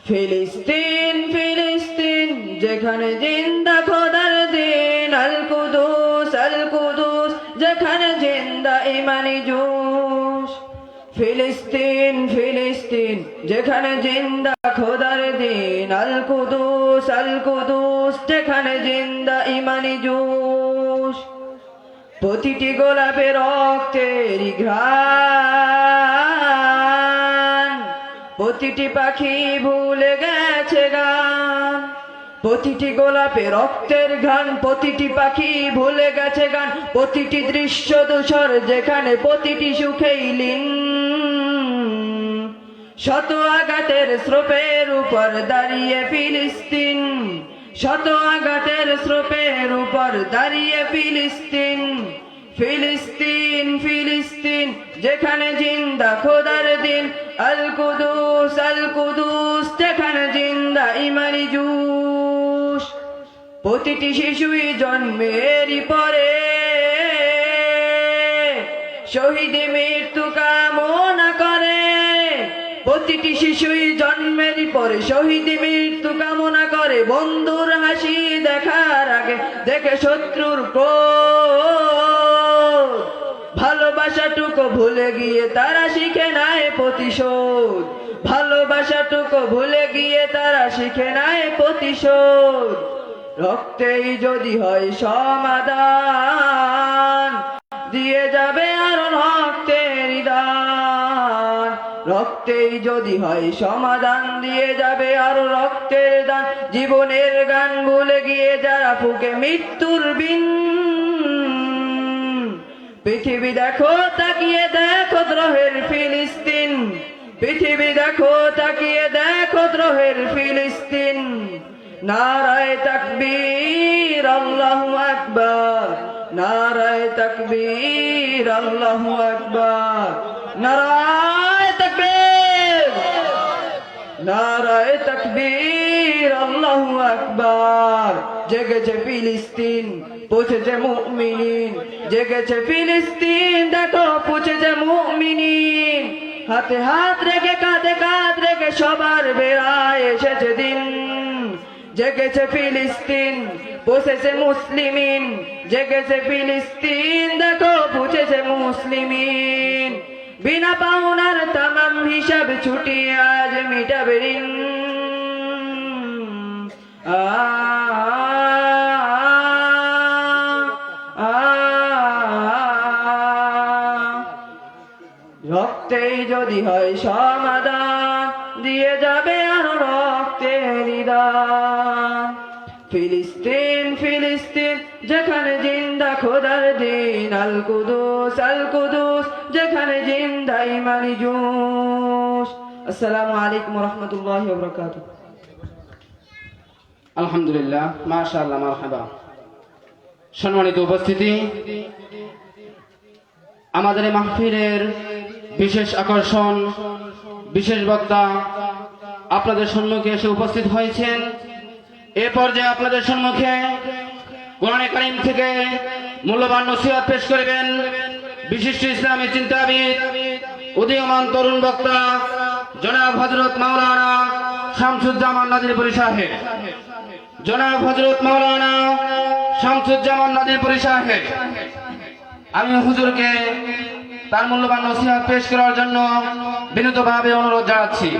ফিলিস্তিন ফিলিস্তিন যেখানে জিন্দা খোদার দিন, আল কুদুস যেখানে জিন্দা ইমানি জোশ। ফিলিস্তিন ফিলিস্তিন যেখানে জিন্দা খোদার দিন, আল কুদুস যেখানে জিন্দা ইমানি জোশ। প্রতিটি গোলাপে রক্তের ঘ্রাণ, প্রতিটি পাখি ভুলে গেছে গান। প্রতিটি গোলাপে রক্তের ঘ্রাণ, প্রতিটি পাখি ভুলে গেছে গান। প্রতিটি দৃশ্য ধূসর যেখানে প্রতিটি সুখেই লীন। শত আঘাতের স্রোতের উপর দাঁড়িয়ে ফিলিস্তিন, শত আঘাতের স্রোতের উপর দাঁড়িয়ে ফিলিস্তিন। ফিলিস্তিন ফিলিস্তিন যেখানে জিন্দা খোদার দিন, আল কুদুস যেখানে জিন্দা ইমানি জোশ। প্রতিটি শিশুই জন্মেরই পরে শহীদ মৃত্যু কামনা করে। প্রতিটি শিশুই জন্মের পরে শহীদ মৃত্যু কামনা করে। বন্ধুর হাসি দেখার আগে দেখে শত্রুর ক্রোধ। ভালোবাসাটুকু ভুলে গিয়ে তারা শিখে নেয় প্রতিশোধ। ভালোবাসাটুকু ভুলে গিয়ে তারা শিখে নেয় প্রতিশোধ। রক্তেই যদি হয় সমাধান, দিয়ে যাবে আরো রক্তের দান। রক্তেই যদি হয় সমাধান, দিয়ে যাবে আরো রক্তের দান। জীবনের গান ভুলে গিয়ে যারা ফুকে মৃত্যুর বিন। পৃথিবী দেখো তাকিয়ে দেখো দ্রোহের ফিলিস্তিন। পৃথিবী দেখো তাকিয়ে দেখো দ্রোহের ফিলিস্তিন। নারায়ে তাকবীর আল্লাহু আকবার, নারায়ে তাকবীর আল্লাহু আকবার, নারায়ে তাকবীর, নারায়ে তাকবীর আল্লাহু আকবার। জেগেছে ফিলিস্তিন, পৌঁছেছে মুমিনিন। জেগেছে ফিলিস্তিন, দেখো পৌঁছেছে মুমিনিন। হাতে হাত রেখে কাঁধে কাঁধ রেখে সবার বেড়ায় এসেছে দিন। জেগেছে ফিলিস্তিন, পৌঁছেছে মুসলিমিন। জেগেছে ফিলিস্তিন, দেখো পৌঁছেছে মুসলিমিন। বিনা পাওনার তামাম হিসাব ছুটিয়ে আজ মিটাবে ঋণ। রক্তেই যদি হয় সমাধান, দিয়ে যাবে আরো রক্তের দান। ফিলিস্তিন ফিলিস্তিন যেখানে জিন্দা খোদার দিন, আল কুদুস যেখানে জিন্দা ইমানি জোশ। আসসালামু আলাইকুম ওয়া রাহমাতুল্লাহি ওয়া বারাকাতুহু। আলহামদুলিল্লাহ, মাশাআল্লাহ, মারহাবা। সম্মানিত উপস্থিতি, আমাদের এই মাহফিলের বিশেষ আকর্ষণ, বিশেষ বক্তা আপনাদের সম্মুখে এসে উপস্থিত হয়েছেন। এ পর্যায়ে আপনাদের সম্মুখে কোরআনে কারীম থেকে মূল্যবান নসিহত পেশ করবেন বিশিষ্ট ইসলামী চিন্তাবিদ, উদীয়মান তরুণ বক্তা জনাব হযরত মাওলানা শামসুজ্জামান নাজিরপুরী সাহেব। জনাব হযরত মাওলানা শামসুজ্জামান নাজিরপুরী সাহেব, আমি হুজুরকে তার মূল্যবান নসিহত পেশ করার জন্য বিনীতভাবে অনুরোধ জানাচ্ছি।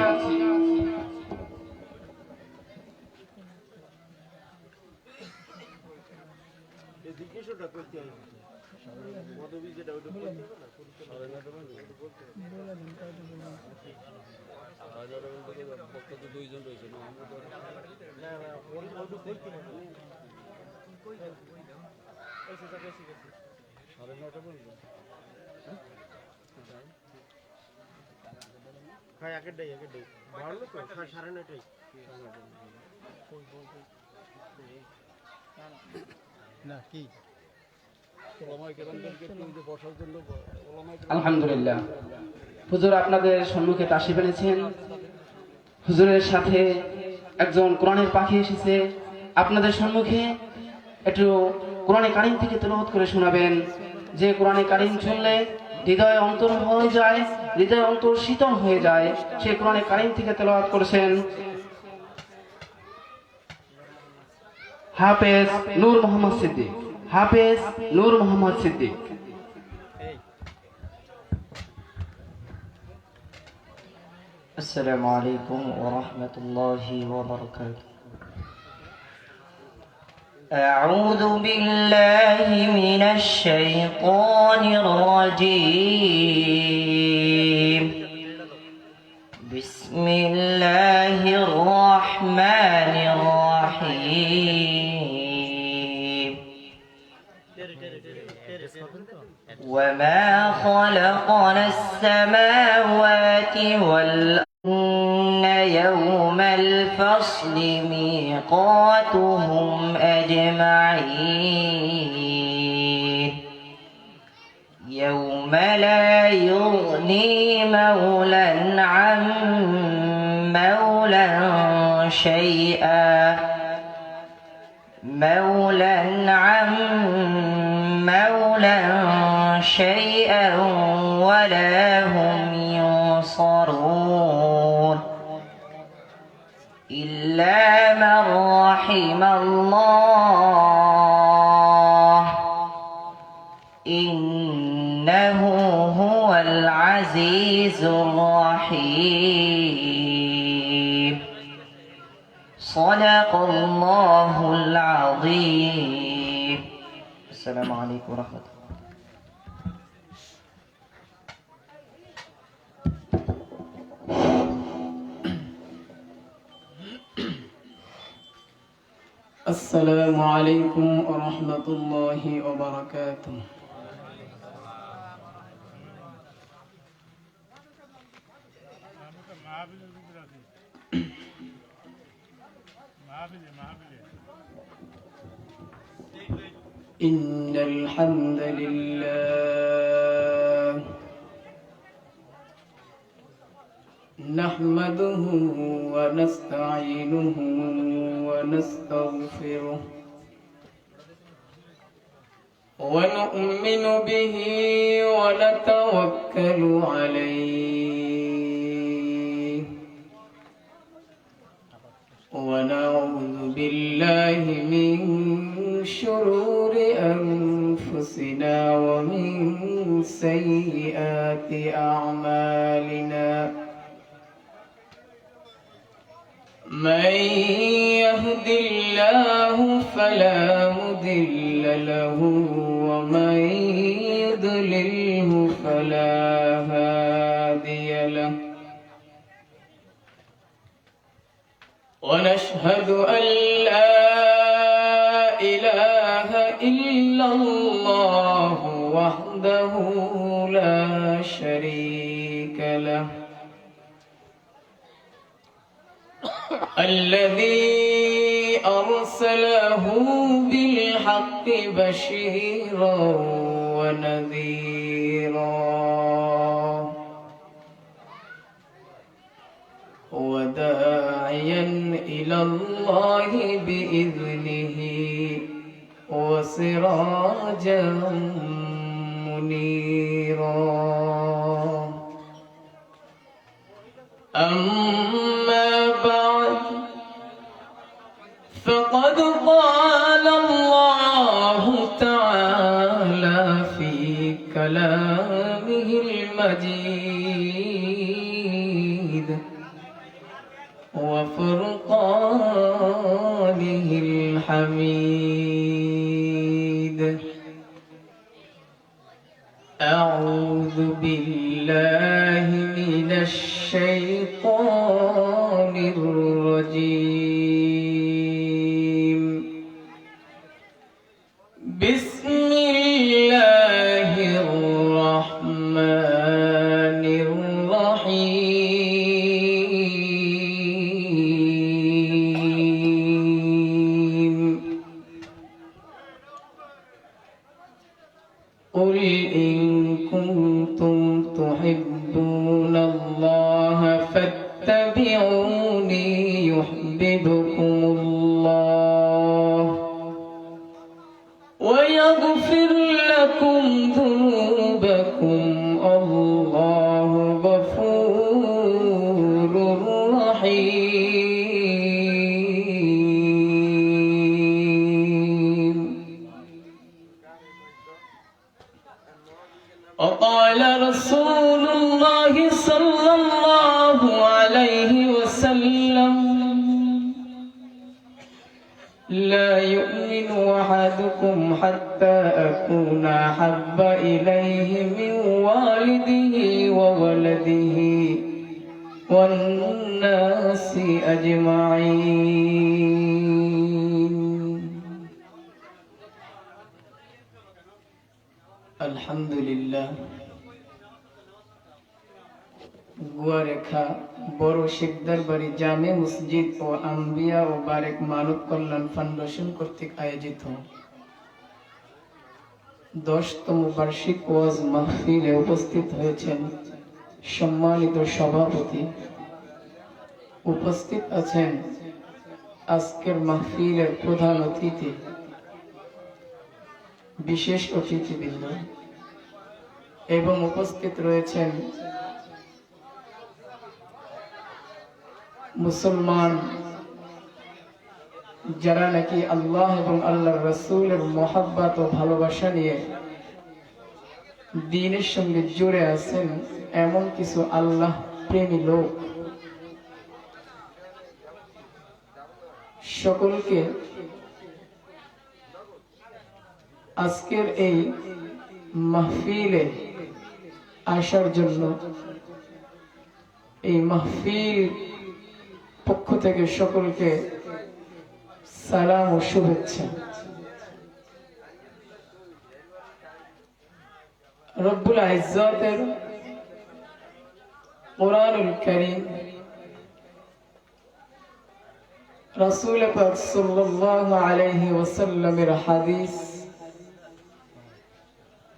আলহামদুলিল্লাহ, হুজুর আপনাদের সম্মুখে তাশরিফ এনেছেন। হুজুরের সাথে একজন কোরআনের পাখি এসেছে। আপনাদের সম্মুখে একটু কোরআনে কারীম থেকে তেলাওয়াত করে শোনাবেন। যে কোরআনে কারীম শুনলে হৃদয় অন্তর হয়ে যায়, হৃদয় অন্তর শীতল হয়ে যায়, সে কোরআনে কারীম থেকে তেলাওয়াত করেছেন হাফেজ নূর মোহাম্মদ সিদ্দিক। হাফেজ নূর মোহাম্মদ সিদ্দিক। السلام عليكم ورحمة الله وبركاته. أعوذ بالله من الشيطان الرجيم. بسم الله الرحمن الرحيم. وما خلقنا السماوات والأرض يوم الفصل ميقاتهم أجمعين. يوم لا يغني مولى عن مولى شيئا مولى عن مولى شيئا ولا هم ينصرون إلا من رحم الله إنه هو العزيز الرحيم. صدق الله العظيم. السلام عليكم ورحمة الله. السلام عليكم ورحمة الله وبركاته. إن الحمد لله نحمده ونستعينه ونستغفره ونؤمن به ونتوكل عليه ونعوذ بالله من شرور أنفسنا ومن سيئات أعمالنا. من يهد الله فلا مضل له ومن يضلله فلا هادي له. ونشهد أن لا إله إلا الله وحده لا شريك له الذي أرسله بالحق بشيرا ونذيرا وداعيا إلى الله بإذنه وسراجا منيرا. أما بعد فقد قال الله تعالى في كلامه المجيد وفرقانه الحميد. أعوذ بالله من الشيطان الرجيم. بسم الله الرحمن الرحيم. لا يؤمن أحدكم حتى أكون أحب إليه من والده وولده والناس أجمعين. الحمد لله. গুয়ারেখা বড় শিকদার বাড়ি জামে মসজিদ ও আম্বিয়া ও বারেক মানব কল্যাণ ফাউন্ডেশন কর্তৃক আয়োজিত 10তম বার্ষিক ওয়াজ মাহফিলে উপস্থিত হয়েছেন সম্মানিত সভাপতি, উপস্থিত আছেন আজকের মাহফিলের প্রধান অতিথি, বিশেষ অতিথিবৃন্দ এবং উপস্থিত রয়েছেন মুসলমান যারা নাকি আল্লাহ এবং আল্লাহর রাসূলের মহব্বত ও ভালোবাসা নিয়ে দ্বীনের সঙ্গে জুড়ে আছেন, এমন কিছু আল্লাহ প্রেমী লোক। সকলকে আজকের এই মাহফিলে আসার জন্য, এই মাহফিল পক্ষ থেকে সকলকে সালাম ও শুভেচ্ছা। রব্বুল ইজ্জতের কোরআনুল কারীম, রাসূল পাক সাল্লাল্লাহু আলাইহি ওয়াসাল্লামের হাদিস,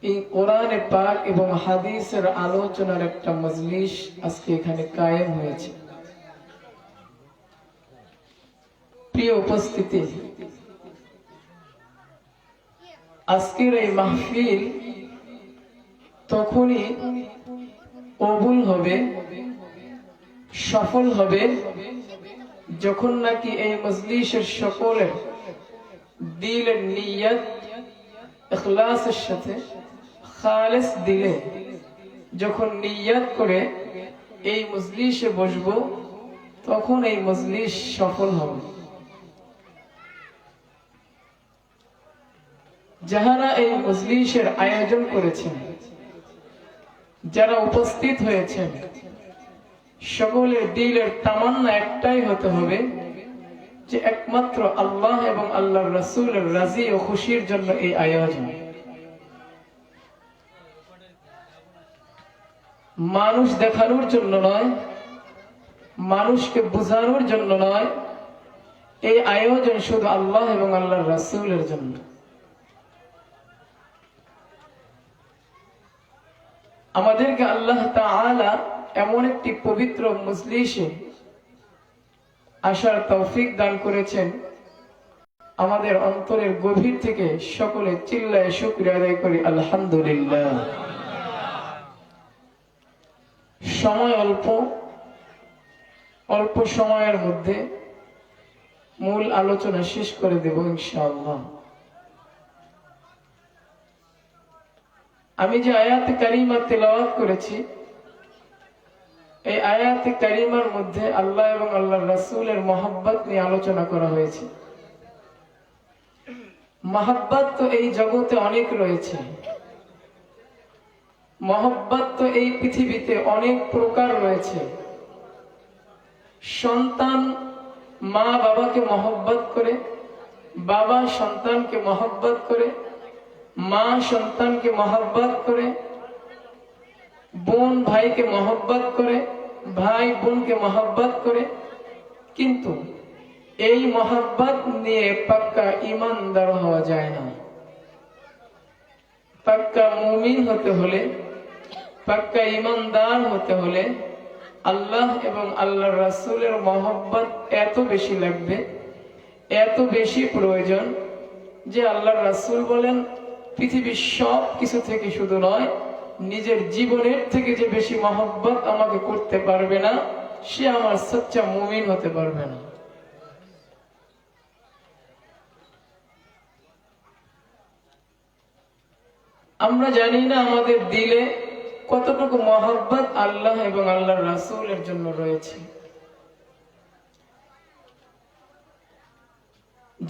এই কোরআনে পাক এবং হাদিসের আলোচনার একটা মজলিস আজকে এখানে কায়েম হয়েছে। প্রিয় উপস্থিতি, আজকের এই মাহফিল তখনই কবুল হবে, সফল হবে যখন নাকি এই মজলিসের সকলের দিলের নিয়ত ইখলাসের সাথে খালেস দিলে যখন নিয়ত করে এই মজলিসে বসবো, তখন এই মজলিস সফল হবে। যাহারা এই মজলিসের আয়োজন করেছেন, যারা উপস্থিত হয়েছেন, সকলের দিলের তামান্না একটাই হতে হবে যে একমাত্র আল্লাহ এবং আল্লাহর রাসূলের রাজি ও খুশির জন্য এই আয়োজন। মানুষ দেখানোর জন্য নয়, মানুষকে বোঝানোর জন্য নয়, এই আয়োজন শুধু আল্লাহ এবং আল্লাহর রাসূলের জন্য। আমাদেরকে আল্লাহ তাআলা এমন একটি পবিত্র মজলিসে আসার তৌফিক দান করেছেন, আমাদের অন্তরের গভীর থেকে সকলে চিল্লায় শুকরিয়া আদায় করি আলহামদুলিল্লাহ। সময় অল্প সময়ের মধ্যে মূল আলোচনা শেষ করে দেব ইনশাআল্লাহ। আমি যে আয়াত কারিমা তেলাওয়াত করেছি, এই আয়াত কারিমার মধ্যে আল্লাহ এবং আল্লাহর রাসূলের মহব্বত নিয়ে আলোচনা করা হয়েছে। মহব্বত তো এই জগতে অনেক রয়েছে, মহব্বত তো এই পৃথিবীতে অনেক প্রকার রয়েছে। সন্তান মা বাবাকে মহব্বত করে, বাবা সন্তানকে মহব্বত করে, মা সন্তানকে মহব্বত করে, বোন ভাইকে মহব্বত করে, ভাই বোনকে মহব্বত করে। কিন্তু এই মহব্বত নিয়ে পাক্কা ঈমানদার হওয়া যায় না। পাক্কা মুমিন হতে হলে, পাক্কা ঈমানদার হতে হলে আল্লাহ এবং আল্লাহর রাসূলের মহব্বত এত বেশি লাগবে, এত বেশি প্রয়োজন যে আল্লাহর রাসূল বলেন, পৃথিবীর সব কিছু থেকে শুধু নয়, নিজের জীবনের থেকে যে বেশি মহব্বত আমাকে করতে পারবে না, সে আমার সচ্চা মুমিন হতে পারবে না। আমরা জানি না আমাদের দিলে কতটুকু মহব্বত আল্লাহ এবং আল্লাহর রাসূলের জন্য রয়েছে।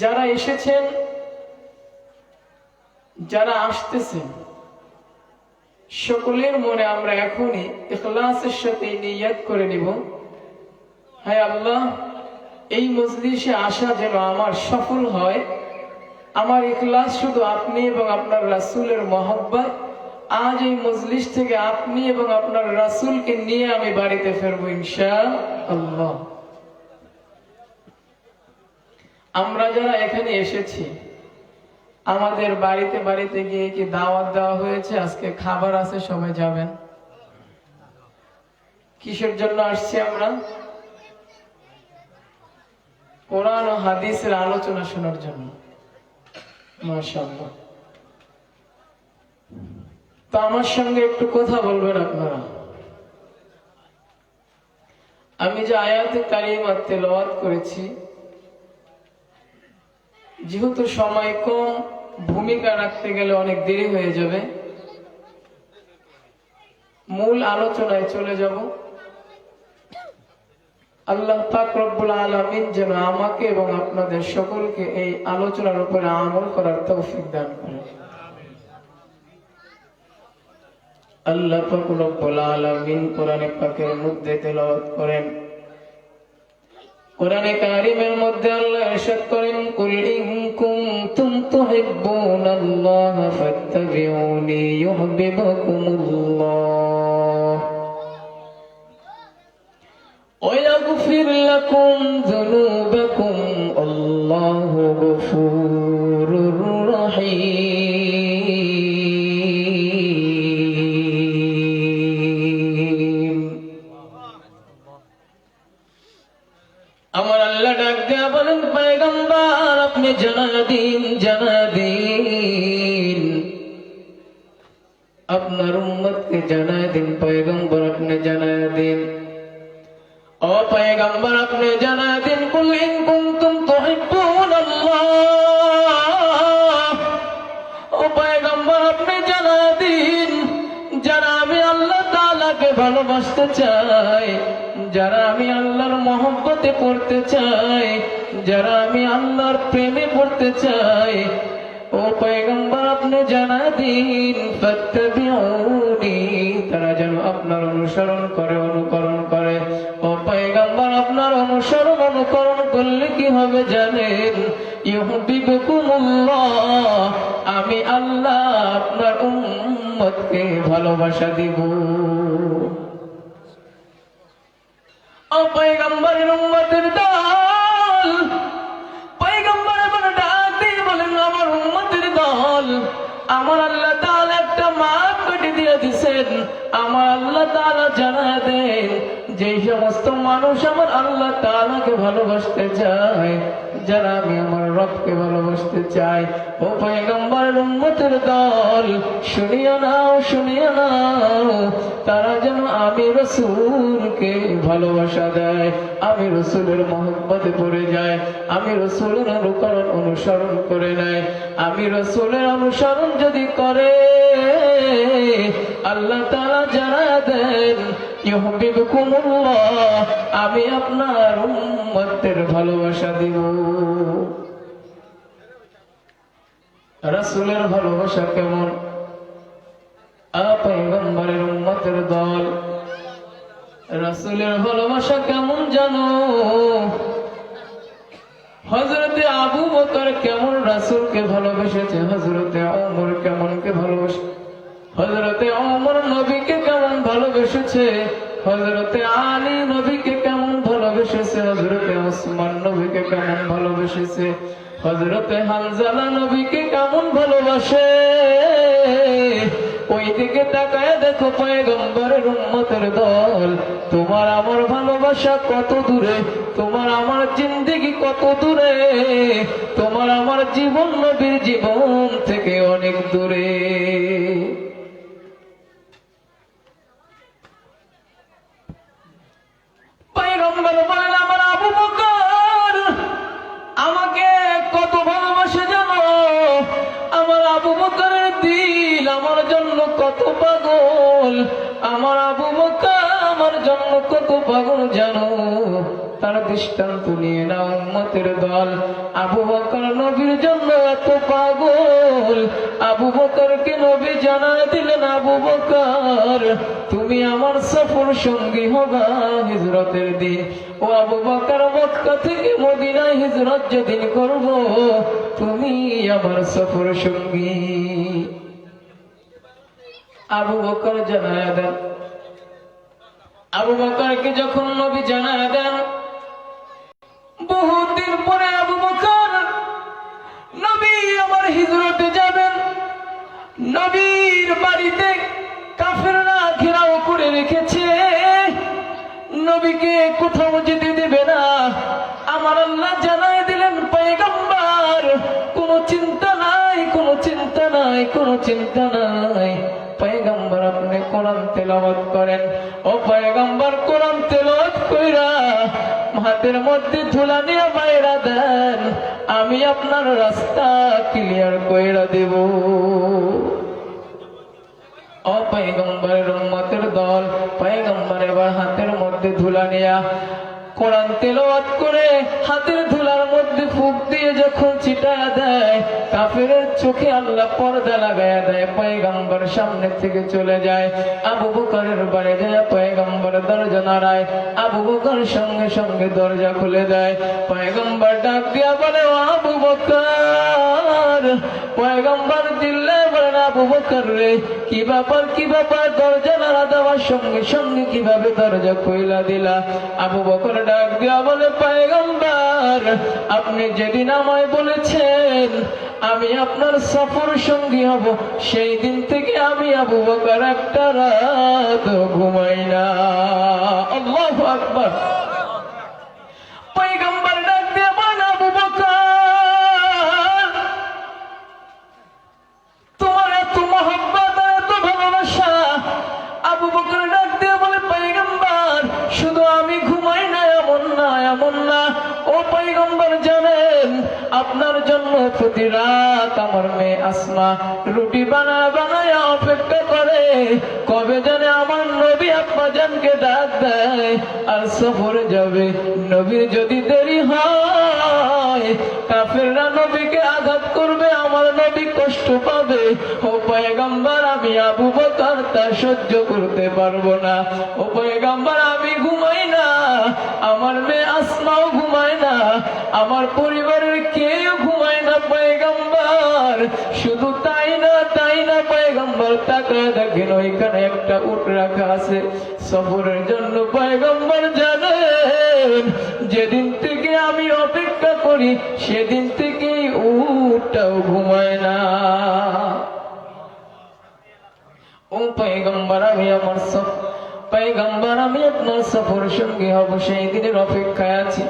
যারা এসেছেন, যারা আসতেছেন, সকলের মনে আমরা এখনই ইখলাসের সাথে নিয়ত করে নিব, হায় আল্লাহ, এই মজলিসে আসা যেন আমার সফল হয়। আমার ইখলাস শুধু আপনি এবং আপনার রাসূলের মহব্বত। আজ এই মজলিস থেকে আপনি এবং আপনার রাসূলকে নিয়ে আমি বাড়িতে ফিরবো ইনশাআল্লাহ। আমরা যারা এখানে এসেছি, আমাদের বাড়িতে বাড়িতে গিয়ে কি দাওয়াত দেওয়া হয়েছে? আজকে খাবার আছে, সবাই যাবেন। কিসের জন্য আসছি আমরা? কোরআন ও হাদিসের আলোচনা শোনার জন্য। মাশাআল্লাহ। তো আমার সঙ্গে একটু কথা বলবেন আপনারা। আমি যে আয়াতে কারিমা তেলাওয়াত করেছি, যেহেতু সময় কম, ভূমিকা রাখতে গেলে অনেক দেরি হয়ে যাবে, মূল আলোচনায় চলে যাব। আল্লাহ পাক রব্বুল আলামিন যেন আমাকে এবং আপনাদের সকলকে এই আলোচনার উপরে আমল করার তৌফিক দান করেন। আল্লাহ পাক রব্বুল আলামিন কোরআনে পাকের মধ্যে তেলাওয়াত করেন, কোরআনে কারীমের মধ্যে আল্লাহ ইরশাদ করেন, কুল ইন কুনতুম তুহিব্বুনাল্লাহ ফাত্তাবিউনি ইউহিব্বুকুমুল্লাহ ওয়া ইয়াগফির লাকুম যুনুবাকুম আল্লাহু গফুরুর রহিম। আমার আল্লাহ ডাক দেয়া বলেন, পয়গম্বর আপনি জানা দিন, জানা দিন, আপনার উম্মতকে জানা দিন। পয়গম্বর আপনি জানা দিন, ও পয়গম্বর আপনি জানা দিন, কুল ইন কুনতুম তুহিব্বুনাল্লাহ, ও পয়গম্বর আপনি জানা দিন, যারা আমি আল্লাহ তাআলাকে ভালোবাসতে চাই, যারা আমি আল্লাহর মহব্বতে পড়তে চাই, যারা আমি আল্লাহর প্রেমে পড়তে চাই, ও পয়গম্বর আপনি জানা দিন, ফাত্তাবিউনি, তারা যেন আপনার অনুসরণ করে, অনুকরণ করে। ও পয়গম্বর আপনার অনুসরণ অনুকরণ করলে কি হবে জানেন? ইউহিব্বুকুমুল্লাহ, আমি আল্লাহ আপনার উম্মতকে ভালোবাসা দিব। ও পয়গম্বরের উম্মতের দল, পয়গম্বর বলে ডাক দিয়ে বলেন, আমার উম্মতের দল, আমার আল্লাহ তাআলা একটা মাপ কেটে দিয়ে দিয়েছেন। আমার আল্লাহ তাআলা জানা দেন, যে সমস্ত মানুষ আমার আল্লাহ তাআলাকে ভালোবাসতে চায়, যারা আমি আমার রবকে ভালোবাসতে চাই, ও পয়গম্বরের উম্মতের দল, শুনিয়া নাও, শুনিয়া নাও, তারা যেন আমি রাসূলকে ভালোবাসা দেয়, আমি রাসূলের মহব্বতে পড়ে যায়, আমি রাসূলের অনুকরণ অনুসরণ করে নেয়। আমি রাসূলের অনুসরণ যদি করে, আল্লাহ তাআলা জানা দেন, ইউহিব্বুকুমুল্লাহ, আমি আপনার উম্মতের ভালোবাসা দিব। রাসূলের ভালোবাসা কেমন? পয়গম্বরের উম্মতের দল, রাসূলের ভালোবাসা কেমন জানো? হযরতে আবু বকর কেমন রাসূলকে ভালোবেসেছে, হযরতে ওমর কেমন কে ভালোবেসে, হযরতে ওমর নবীকে কেমন ভালোবেসেছে, হযরতে আলী নবীকে কেমন ভালোবেসেছে, হযরতে ওসমান নবীকে কেমন ভালোবেসেছে, হযরতে হানজালা নবীকে কেমন ভালোবাসে। ওই দিকে তাকায় দেখো পয়গম্বরের উম্মতের দল, তোমার আমার ভালোবাসা কত দূরে, তোমার আমার জিন্দেগি কত দূরে, তোমার আমার জীবন নবীর জীবন থেকে অনেক দূরে। পয়গম্বর বলেন, আমার আবু বকর আমাকে কত ভালোবাসে জানো? আমার আবু বকরের দিল আমার জন্য কত পাগল, আমার আবু বকর আমার জন্য কত পাগল জানো? তার দৃষ্টান্ত নিয়ে না উম্মতের দল। আবু বকর নবীর জন্য এত পাগল, আবু বকরকে নবী জানায় দিলেন, আবু বকর তুমি আমার সফর সঙ্গী হবা হিজরতের দিন। ও আবু বকর, মক্কা থেকে মদিনায় হিজরত যেদিন করব তুমি আমার সফর সঙ্গী। আবু বকর জানায় দেন। আবু বকরকে যখন নবী জানায় দেন, বহুদিন পরে আবু বকর নবী আমার হিজরতে যাবেন। নবীর বাড়িতে কাফেররা ঘেরাও করে রেখেছে, নবীকে কোথাও যেতে দেবে না। আমার আল্লাহ জানায় দিলেন, পয়গম্বর কোনো চিন্তা নাই, কোনো চিন্তা নাই, কোনো চিন্তা নাই। পয়গম্বর আপনি কোরআন তেলাওয়াত করেন। ও পয়গম্বর কোরআন তেলাওয়াত কইরা হাতের মধ্যে ধুলা নিয়ে বাইরা দেন, আমি আপনার রাস্তা ক্লিয়ার কইরা দেব। ও পয়গম্বরের উম্মতের দল, পয়গম্বর এবার হাতের মধ্যে ধুলা নিয়া কোরআন তেলাওয়াত করে হাতের ধুলার মধ্যে ফুঁক দিয়ে যখন ছিটায়া দেয়, কাফেরের চোখে আল্লাহ পর্দা লাগায়া দেয়। পয়গম্বর সামনে থেকে চলে যায়। আবু বকরের বাড়ি যায়, পয়গম্বর দরজা নাড়ায়, আবু বকর সঙ্গে সঙ্গে দরজা খুলে দেয়। পয়গম্বর ডাক দিয়া বলে, ও আবু বকর। পয়গম্বর দিল্লে বলেন, আবু বকর রে কি ব্যাপার, কি ব্যাপার? দরজা নাড়া দেওয়ার সঙ্গে সঙ্গে কিভাবে দরজা খুইলা দিলা? আবু বকর ডাক দিয়া বলে, পয়গম্বর আপনি যেদিন আমায় বলেছেন আমি আপনার সফর সঙ্গী হব, সেই দিন থেকে আমি আবু বকর একটা রাত ঘুমাই না। আল্লাহু আকবার। পয়গম্বর ডাক দিয়া বলে, আবু বকর তোমার এত মহব্বত, এত ভালোবাসা। আবু বকর ডাক দিয়া বলে, পয়গম্বর শুধু আমি ঘুমাই না এমন না, এমন না। ও পয়গম্বর জানেন আপনার জন্য প্রতি রাত আমার মেয়ে আসমা রুটি বানায় বানায় অপেক্ষা করে, কবে জানে আমার নবী আব্বাজানকে ডাক দেয় আর সফরে যাবে। নবীর যদি দেরি হয় কাফেররা নবীকে আঘাত করবে, আমার নবী কষ্ট পাবে। ও পয়গম্বর আমি আবু বকর তা সহ্য করতে পারবো না। ও পয়গম্বর আমি ঘুমাই না, আমার মেয়ে আসমাও ঘুমায় না, আমার পরিবারের কেউ ঘুমায় না পয়গম্বর। শুধু তাই না, তাই না পয়গম্বর তাকায় দেখেন ওইখানে একটা উট রাখা আছে সফরের জন্য। পয়গম্বর জানেন যেদিন থেকে আমি অপেক্ষা করি সেদিন থেকেই উটটাও ঘুমায় না। ও পয়গম্বর আমি আমার পয়গম্বর আমি আপনার সফর সঙ্গী হব, সেই দিনের অপেক্ষায় আছি।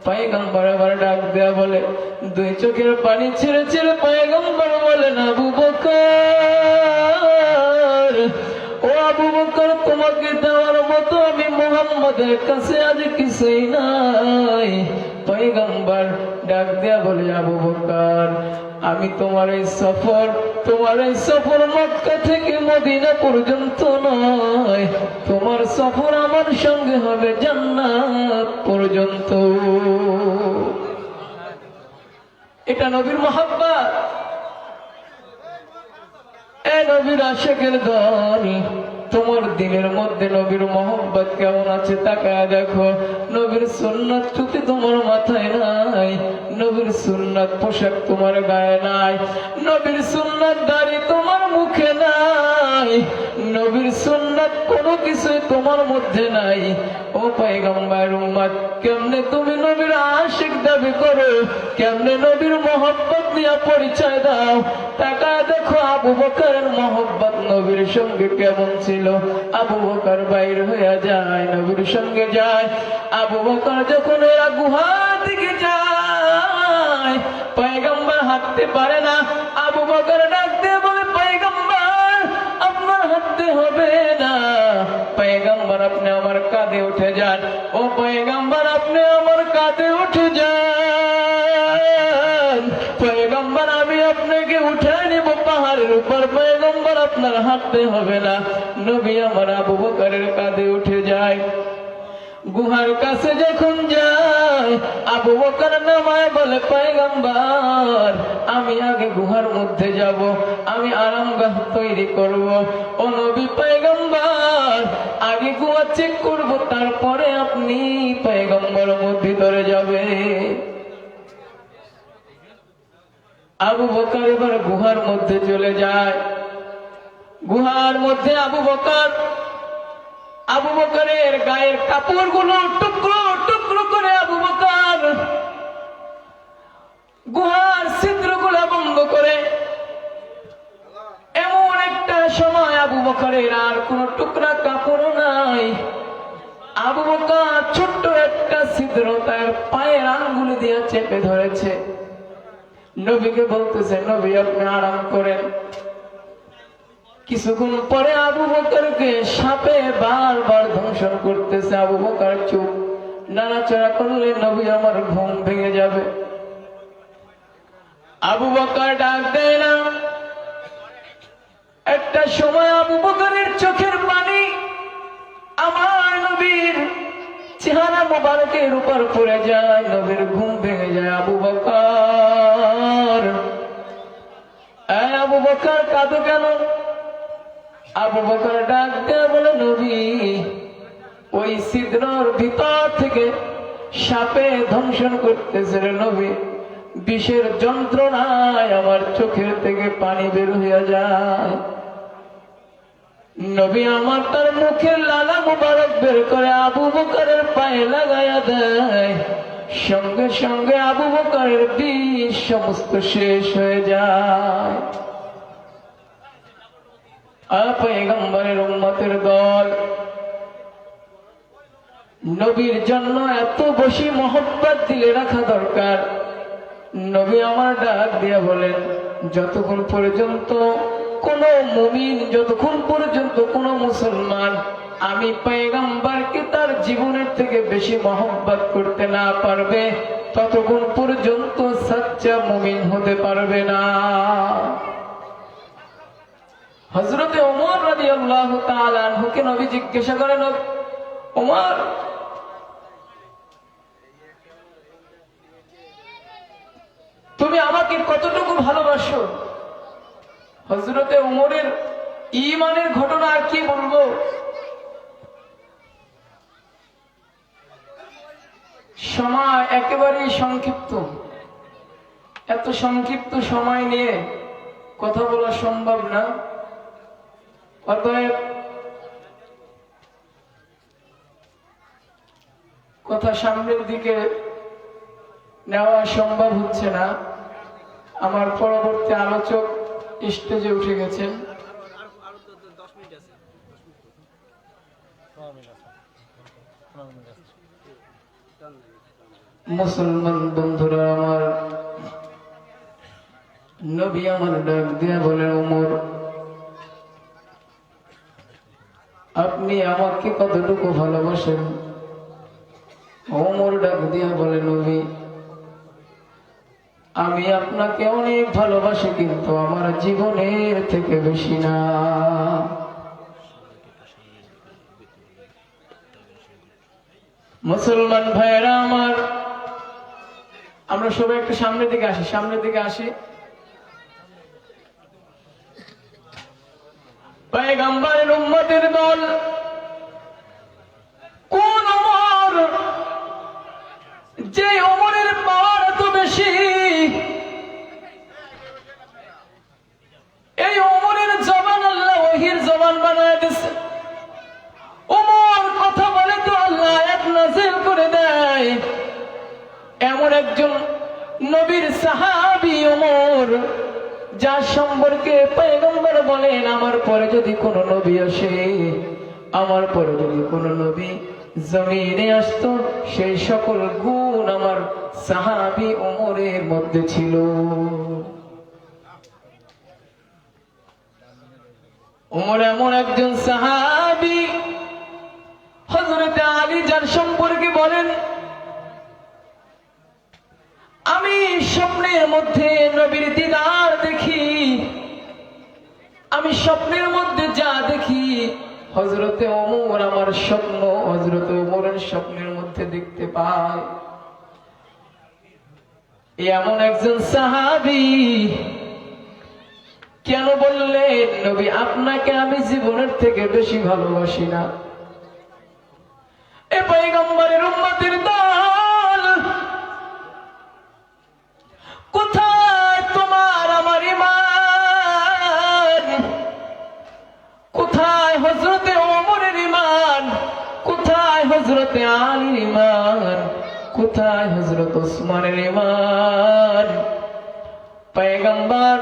পয়গম্বর আবার ডাক দেয়া বলে, দুই চোখের পানি ছেড়ে ছেড়ে পয়গম্বর বলেন, আবু বকর ও আবু বকর তোমাকে দেওয়ার মতো আমি মুহাম্মদের কাছে আজ কিছুই নাই। পয়গম্বর ডাক দেয়া বলে, আবু বকর আমি তোমার এই সফর মক্কা থেকে মদিনা পর্যন্ত নয়, তোমার সফর আমার সঙ্গে হবে জান্নাত পর্যন্ত। এটা নবীর মহব্বত। এ নবীর আশিকের দল, তোমার দিলের মধ্যে নবীর মহব্বত কেমন আছে তাকায় দেখো। নবীর সুন্নাত টুপি তোমার মাথায় নাই, নবীর সুন্নাত পোশাক তোমার গায়ে নাই, নবীর সুন্নাত দাড়ি তোমার মুখে নাই, নবীর সুন্নাত কোনো কিছুই তোমার মধ্যে নাই। ও পয়গম্বর উম্মত কেমনে তুমি নবীর আশিক দাবি করো, কেমনে নবীর মহব্বত নিয়ে পরিচয় দাও? তাকায় দেখো আবু বকরের মহব্বত নবীর সঙ্গে কেমন ছিল। আবু বকর বাইর হয়ে যায়, নবীর সঙ্গে যায়। আবু বকর যখন এরা গুহা দিকে যায়, পয়গম্বর হাঁটতে পারে না। আবু বকর ডাক দিয়ে বলে, পয়গম্বর আপনার হাঁটতে হবে না, পয়গম্বর আপনি আমার কাঁধে উঠে যান। ও পয়গম্বর আপনি আমার কাঁধে উঠে যান, পয়গম্বর আমি আপনাকে উঠে নিব পাহাড়ের উপর, পয়গম্বর আপনার হাঁটতে হবে না। নবী আমার আবু বকরের কাঁধে উঠে যায়। গুহার কাছে যখন যায় আবু বকর নামায় বলে পয়গম্বর আমি আগে গুহার মধ্যে যাব, আমি আরামগাহ তৈরি করব। ও নবী পয়গম্বর আগে গুহা চেক করব, তারপরে আপনি পয়গম্বর মধ্যে ধরে যাবে। আবু বকর এবার গুহার মধ্যে চলে যায়। গুহার মধ্যে আবু বকরের গায়ের কাপড়গুলো টুকরো টুকরো করে আবু বকর গুহার ছিদ্রগুলো বন্ধ করে। এমন একটা সময় আবু বকরের আর কোন টুকরা কাপড় নাই। আবু বকর ছোট্ট একটা ছিদ্র তার পায়ের আঙ্গুলে দিয়ে চেপে ধরেছে। নবীকে বলতেছে, নবী আপনি আরাম করেন। কিছুক্ষণ পরে আবু বকরকে সাপে বারবার দংশন করতেছে। আবু বকর চুপ, নাড়াচাড়া করলে নবী আমার ঘুম ভেঙে যাবে। আবু বকর ডাক দেয় না। একটা সময় আবু বকরের চোখের পানি আমার নবীর চেহারা মোবারকের উপর পড়ে যায়, নবীর ঘুম ভেঙে যায়। আবু বকর, আবু বকর কাঁদো কেন? আবু বকর ডাক দিয়ে বলে, নবী ওই ছিদ্রর ভিতর থেকে সাপে দংশন করতেছে রে নবী, বিষের যন্ত্রণায় আমার চোখের থেকে পানি বের হয়ে যায়। নবী আমার তার মুখের লালা মুবারক বের করে আবু বকরের পায়ে লাগাইয়া দেয়। সঙ্গে সঙ্গে আবু বকরের বিষ সমস্ত শেষ হয়ে যায়। পয়গম্বরের উম্মতের দল নবীর জন্য এত বেশি মহব্বত দিলে রাখা দরকার। নবী আমার ডাক দিয়া বলেন, যতক্ষণ পর্যন্ত কোন মুমিন, যতক্ষণ পর্যন্ত কোন মুসলমান আমি পয়গম্বরকে তার জীবনের থেকে বেশি মহব্বত করতে না পারবে, ততক্ষণ পর্যন্ত সচ্চা মুমিন হতে পারবে না। হযরতে ওমর রাদিয়াল্লাহু তাআলা আনহুকে নবী জিজ্ঞাসা করেন, ওমর তুমি আমাকে কতটুকু ভালোবাসো? হযরতে ওমরের ঈমানের ঘটনা আর কি বলবো। সময় একেবারেই সংক্ষিপ্ত, এত সংক্ষিপ্ত সময় নিয়ে কথা বলা সম্ভব না। অতএব কথা সামনের দিকে নেওয়া সম্ভব হচ্ছে না। আমার পরবর্তী আলোচক স্টেজে উঠে গেছেন। মুসলমান বন্ধুরা আমার, নবী আমার ডাক দিয়া বলে, ওমর আপনি আমাকে কতটুকু ভালোবাসেন? ওমর ডাক দিয়া বলে, নবী আমি আপনাকে অনেক ভালোবাসি, কিন্তু আমার জীবনের থেকে বেশি না। মুসলমান ভাইয়েরা আমার, আমরা সবাই একটু সামনের দিকে আসি, সামনের দিকে আসি। পয়গম্বরের উম্মতের দল কোন ওমর, যে ওমরের পাওয়ার এত বেশি, এই ওমরের জবান আল্লাহ ওহীর জবান বানায় দিয়েছে। ওমর কথা বলে তো আল্লাহ আয়াত নাযিল করে দেয়। এমন একজন নবীর সাহাবী ওমর, যার সম্পর্কে পয়গম্বর বলেন, আমার পরে যদি কোন নবী আসে, আমার পরে যদি কোন নবী জমিনে আসতো, সেই সকল গুণ আমার সাহাবী ওমরের মধ্যে ছিল। ওমর এমন একজন সাহাবী, হযরত আলী যার সম্পর্কে বলেন, আমি স্বপ্নের মধ্যে নবীর দিদার দেখি, আমি স্বপ্নের মধ্যে যা দেখি হযরতে ওমর আমার স্বপ্ন হযরতে ওমরের স্বপ্নের মধ্যে দেখতে পায় এমন একজন সাহাবী কেন বললেন নবী আপনাকে আমি জীবনের থেকে বেশি ভালোবাসি না এ পয়গম্বরের উম্মতের দল কোথায় তোমার আমার ঈমান কোথায় হযরতে ওমরের ঈমান কোথায় হযরতে আলীর ঈমান কোথায় হযরত ওসমানের ঈমান পয়গম্বর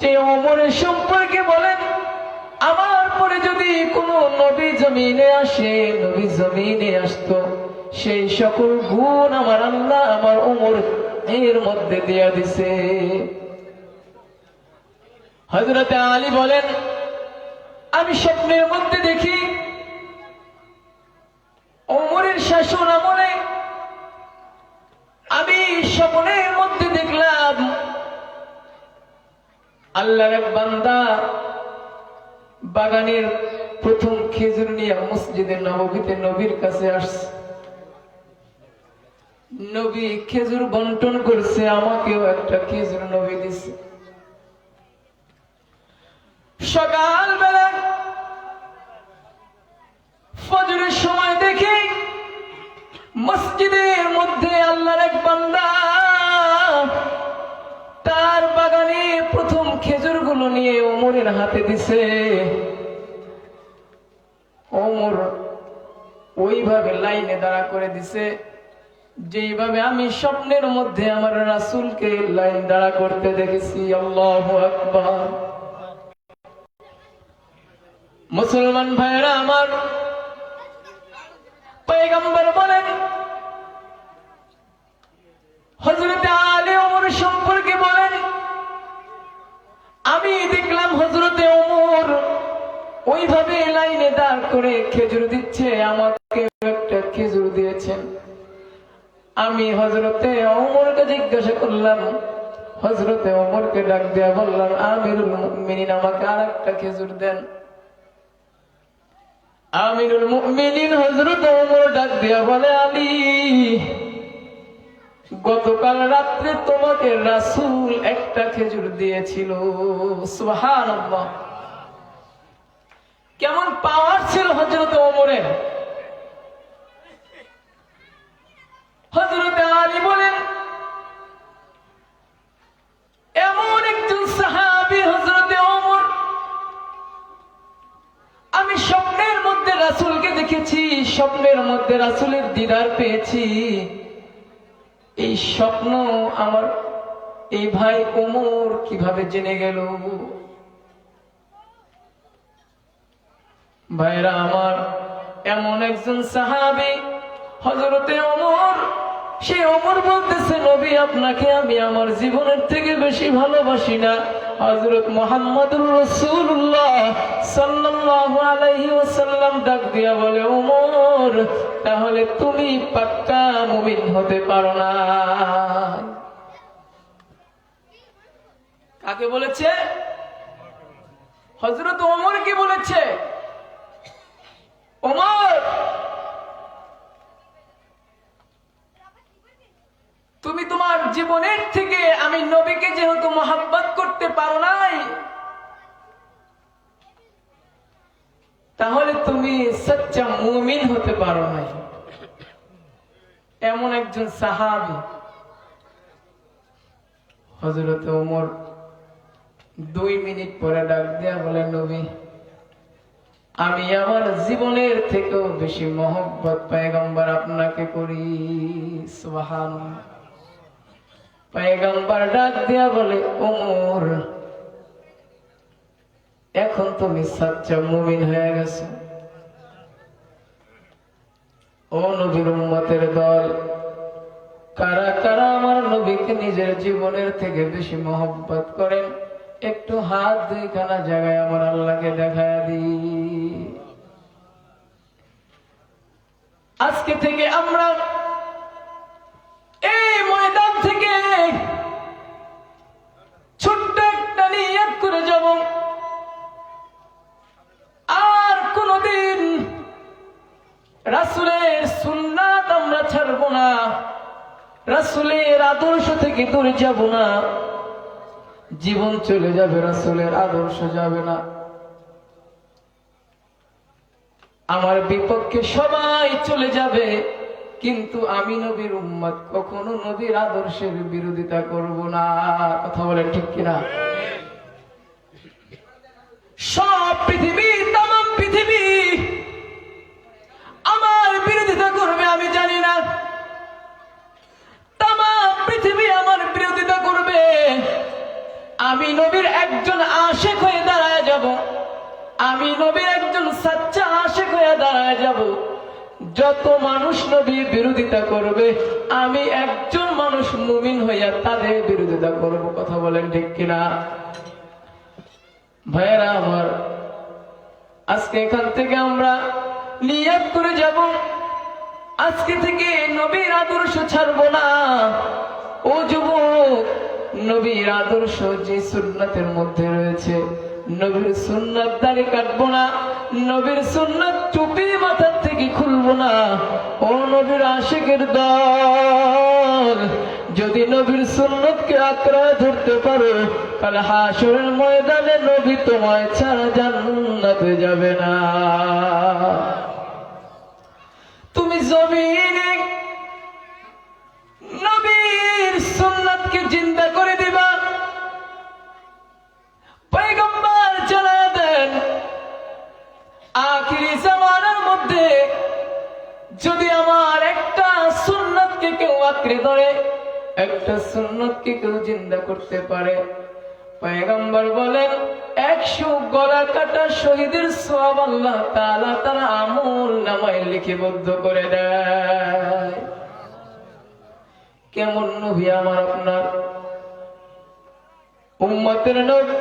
যে ওমরের সম্পর্কে বলেন আমার পরে যদি কোনো নবী জমিনে আসে নবী জমিনে আসতো সেই সকল গুণ আমার আল্লাহ আমার ওমর এর মধ্যে দিয়া দিছে হযরতে আলী বলেন আমি স্বপ্নের মধ্যে দেখি ওমরের শাসন আমলে আমি স্বপ্নের মধ্যে দেখলাম আল্লাহর এক বান্দা বাগানের প্রথম খেজুর নিয়ে মসজিদে নববীতে নবীর কাছে আসছে নবী খেজুর বন্টন করছে আমাকেও একটা খেজুর নবী দিছে সকালবেলা ফজরের সময় দেখি মসজিদের মধ্যে আল্লাহর এক বান্দা তার বাগানে প্রথম খেজুরগুলো নিয়ে ওমরের হাতে দিছে ওমর ওইভাবে লাইনে দাঁড়া করে দিছে যেইভাবে আমি স্বপ্নের মধ্যে আমার রাসূলকে লাইন দাঁড়া করতে দেখেছি আল্লাহু আকবার মুসলমান ভাইরা আমার পয়গম্বর বলেন হযরত আলী ওমর সম্পর্কে বলেন আমি দেখলাম হযরতে ওমর ওইভাবে লাইনে দাঁড় করে খেজুর দিচ্ছে আমাকে একটা খেজুর দিয়েছেন আমি হযরতে ওমরকে জিজ্ঞাসা করলাম হযরতে ওমরকে ডাক দিয়া বললাম আমিরুল মুমিনিন আমাকে আরেকটা খেজুর দেন আমিরুল মুমিনিন হযরত ওমর ডাক দিয়া বলে আলী গতকাল রাত্রে তোমাকে রাসূল একটা খেজুর দিয়েছিল সুবহানাল্লাহ কেমন পাওয়ার ছিল হযরত ওমরের হযরত আলী বলেন এমন একজন সাহাবী হযরত ওমর আমি স্বপ্নের মধ্যে রাসূলকে দেখেছি স্বপ্নের মধ্যে রাসূলের দিদার পেয়েছি এই স্বপ্ন আমার এই ভাই ওমর কিভাবে জেনে গেল ভাইরা আমার এমন একজন সাহাবী হযরতে ওমর সে ওমর বলতেছে নবী আপনাকে আমি আমার জীবনের থেকে বেশি ভালোবাসি না হযরত মুহাম্মদুর রাসূলুল্লাহ সাল্লাল্লাহু আলাইহি ওয়াসাল্লাম ডাক দিয়া বলে ওমর তাহলে তুমি পাক্কা মুমিন হতে পারো না কাকে বলেছে হযরত ওমর কি বলেছে ওমর তুমি তোমার জীবনের থেকে আমি নবীকে যেহেতু মহব্বত করতে পারো নাই তাহলে তুমি সচ্চা মুমিন হতে পারো নাই এমন একজন সাহাবী হযরত ওমর 2 মিনিট পরে ডাক দিয়া বলে নবী আমি আমার জীবনের থেকেও বেশি মহব্বত পয়গম্বর আপনাকে করি সুবহানাল্লাহ পয়গম্বর ডাক দিয়া বলে ওমর এখন তুমি সচ্চা মুমিন হয়ে গেছো ও নবীর উম্মতের দল কারা কারা আমার নবীকে নিজের জীবনের থেকে বেশি মহব্বত করেন একটু হাত দুইখানা জায়গায় আমার আল্লাহকে দেখায় দিই আজকে থেকে আমরা এই ময়দান থেকে ছোট্ট একটা নিয়ত করে যাব আর কোন রাসূলের আদর্শ থেকে দূরে যাব না, জীবন চলে যাবে, রাসূলের আদর্শ যাবে না। আমার বিপক্ষে সবাই চলে যাবে, কিন্তু আমি নবীর উম্মত কখনো নবীর আদর্শের বিরোধিতা করব না। কথা বলেন ঠিক কিনা? সব পৃথিবী, তামাম পৃথিবী আমার বিরোধিতা করবে আমি জানি না, তামাম পৃথিবী আমার বিরোধিতা করবে, আমি নবীর একজন আশিক হয়ে দাঁড়ায় যাব, আমি নবীর একজন সাচ্চা আশিক হয়ে দাঁড়ায় যাব। যত মানুষ নবীর বিরোধিতা করবে, আমি একজন মানুষ মুমিন হইয়া তাদের বিরোধিতা করব। কথা বলেন ঠিক কিনা? ভাইয়েরা আমার, আজকে এখান থেকে আমরা নিয়ত করে যাব, আজকে থেকে নবীর আদর্শ ছাড়বো না। ও যুবক, নবীর আদর্শ যে সুন্নাতের মধ্যে রয়েছে, নবীর সুন্নাত দাড়ি কাটবো না, নবীর সুন্নাত টুপি মাথার থেকে খুলবো না। ও নবীর আশিকের দল, যদি নবীর সুন্নতকে আঁকড়ে ধরতে পারো, কাল হাসরের ময়দানে নবী তোমায় ছাড়া জান্নাতে যাবে না। তুমি জমিনে নবীর সুন্নাতকে জিন্দা করে দিবা, পয়গম্বর চালায়া দেন। আখিরি জামানার মধ্যে যদি আমার একটা সুন্নাতকে কেউ আঁকড়ে ধরে, একটা সুন্নাতকে কেউ জিন্দা করতে পারে, পয়গম্বর বলেন 100 গলা কাটা শহীদের সওয়াব আল্লাহ তাআলা তার আমল নামায় লিপিবদ্ধ করে দেয়। কেমন নবী আমার আপনার? উম্মতের নবী,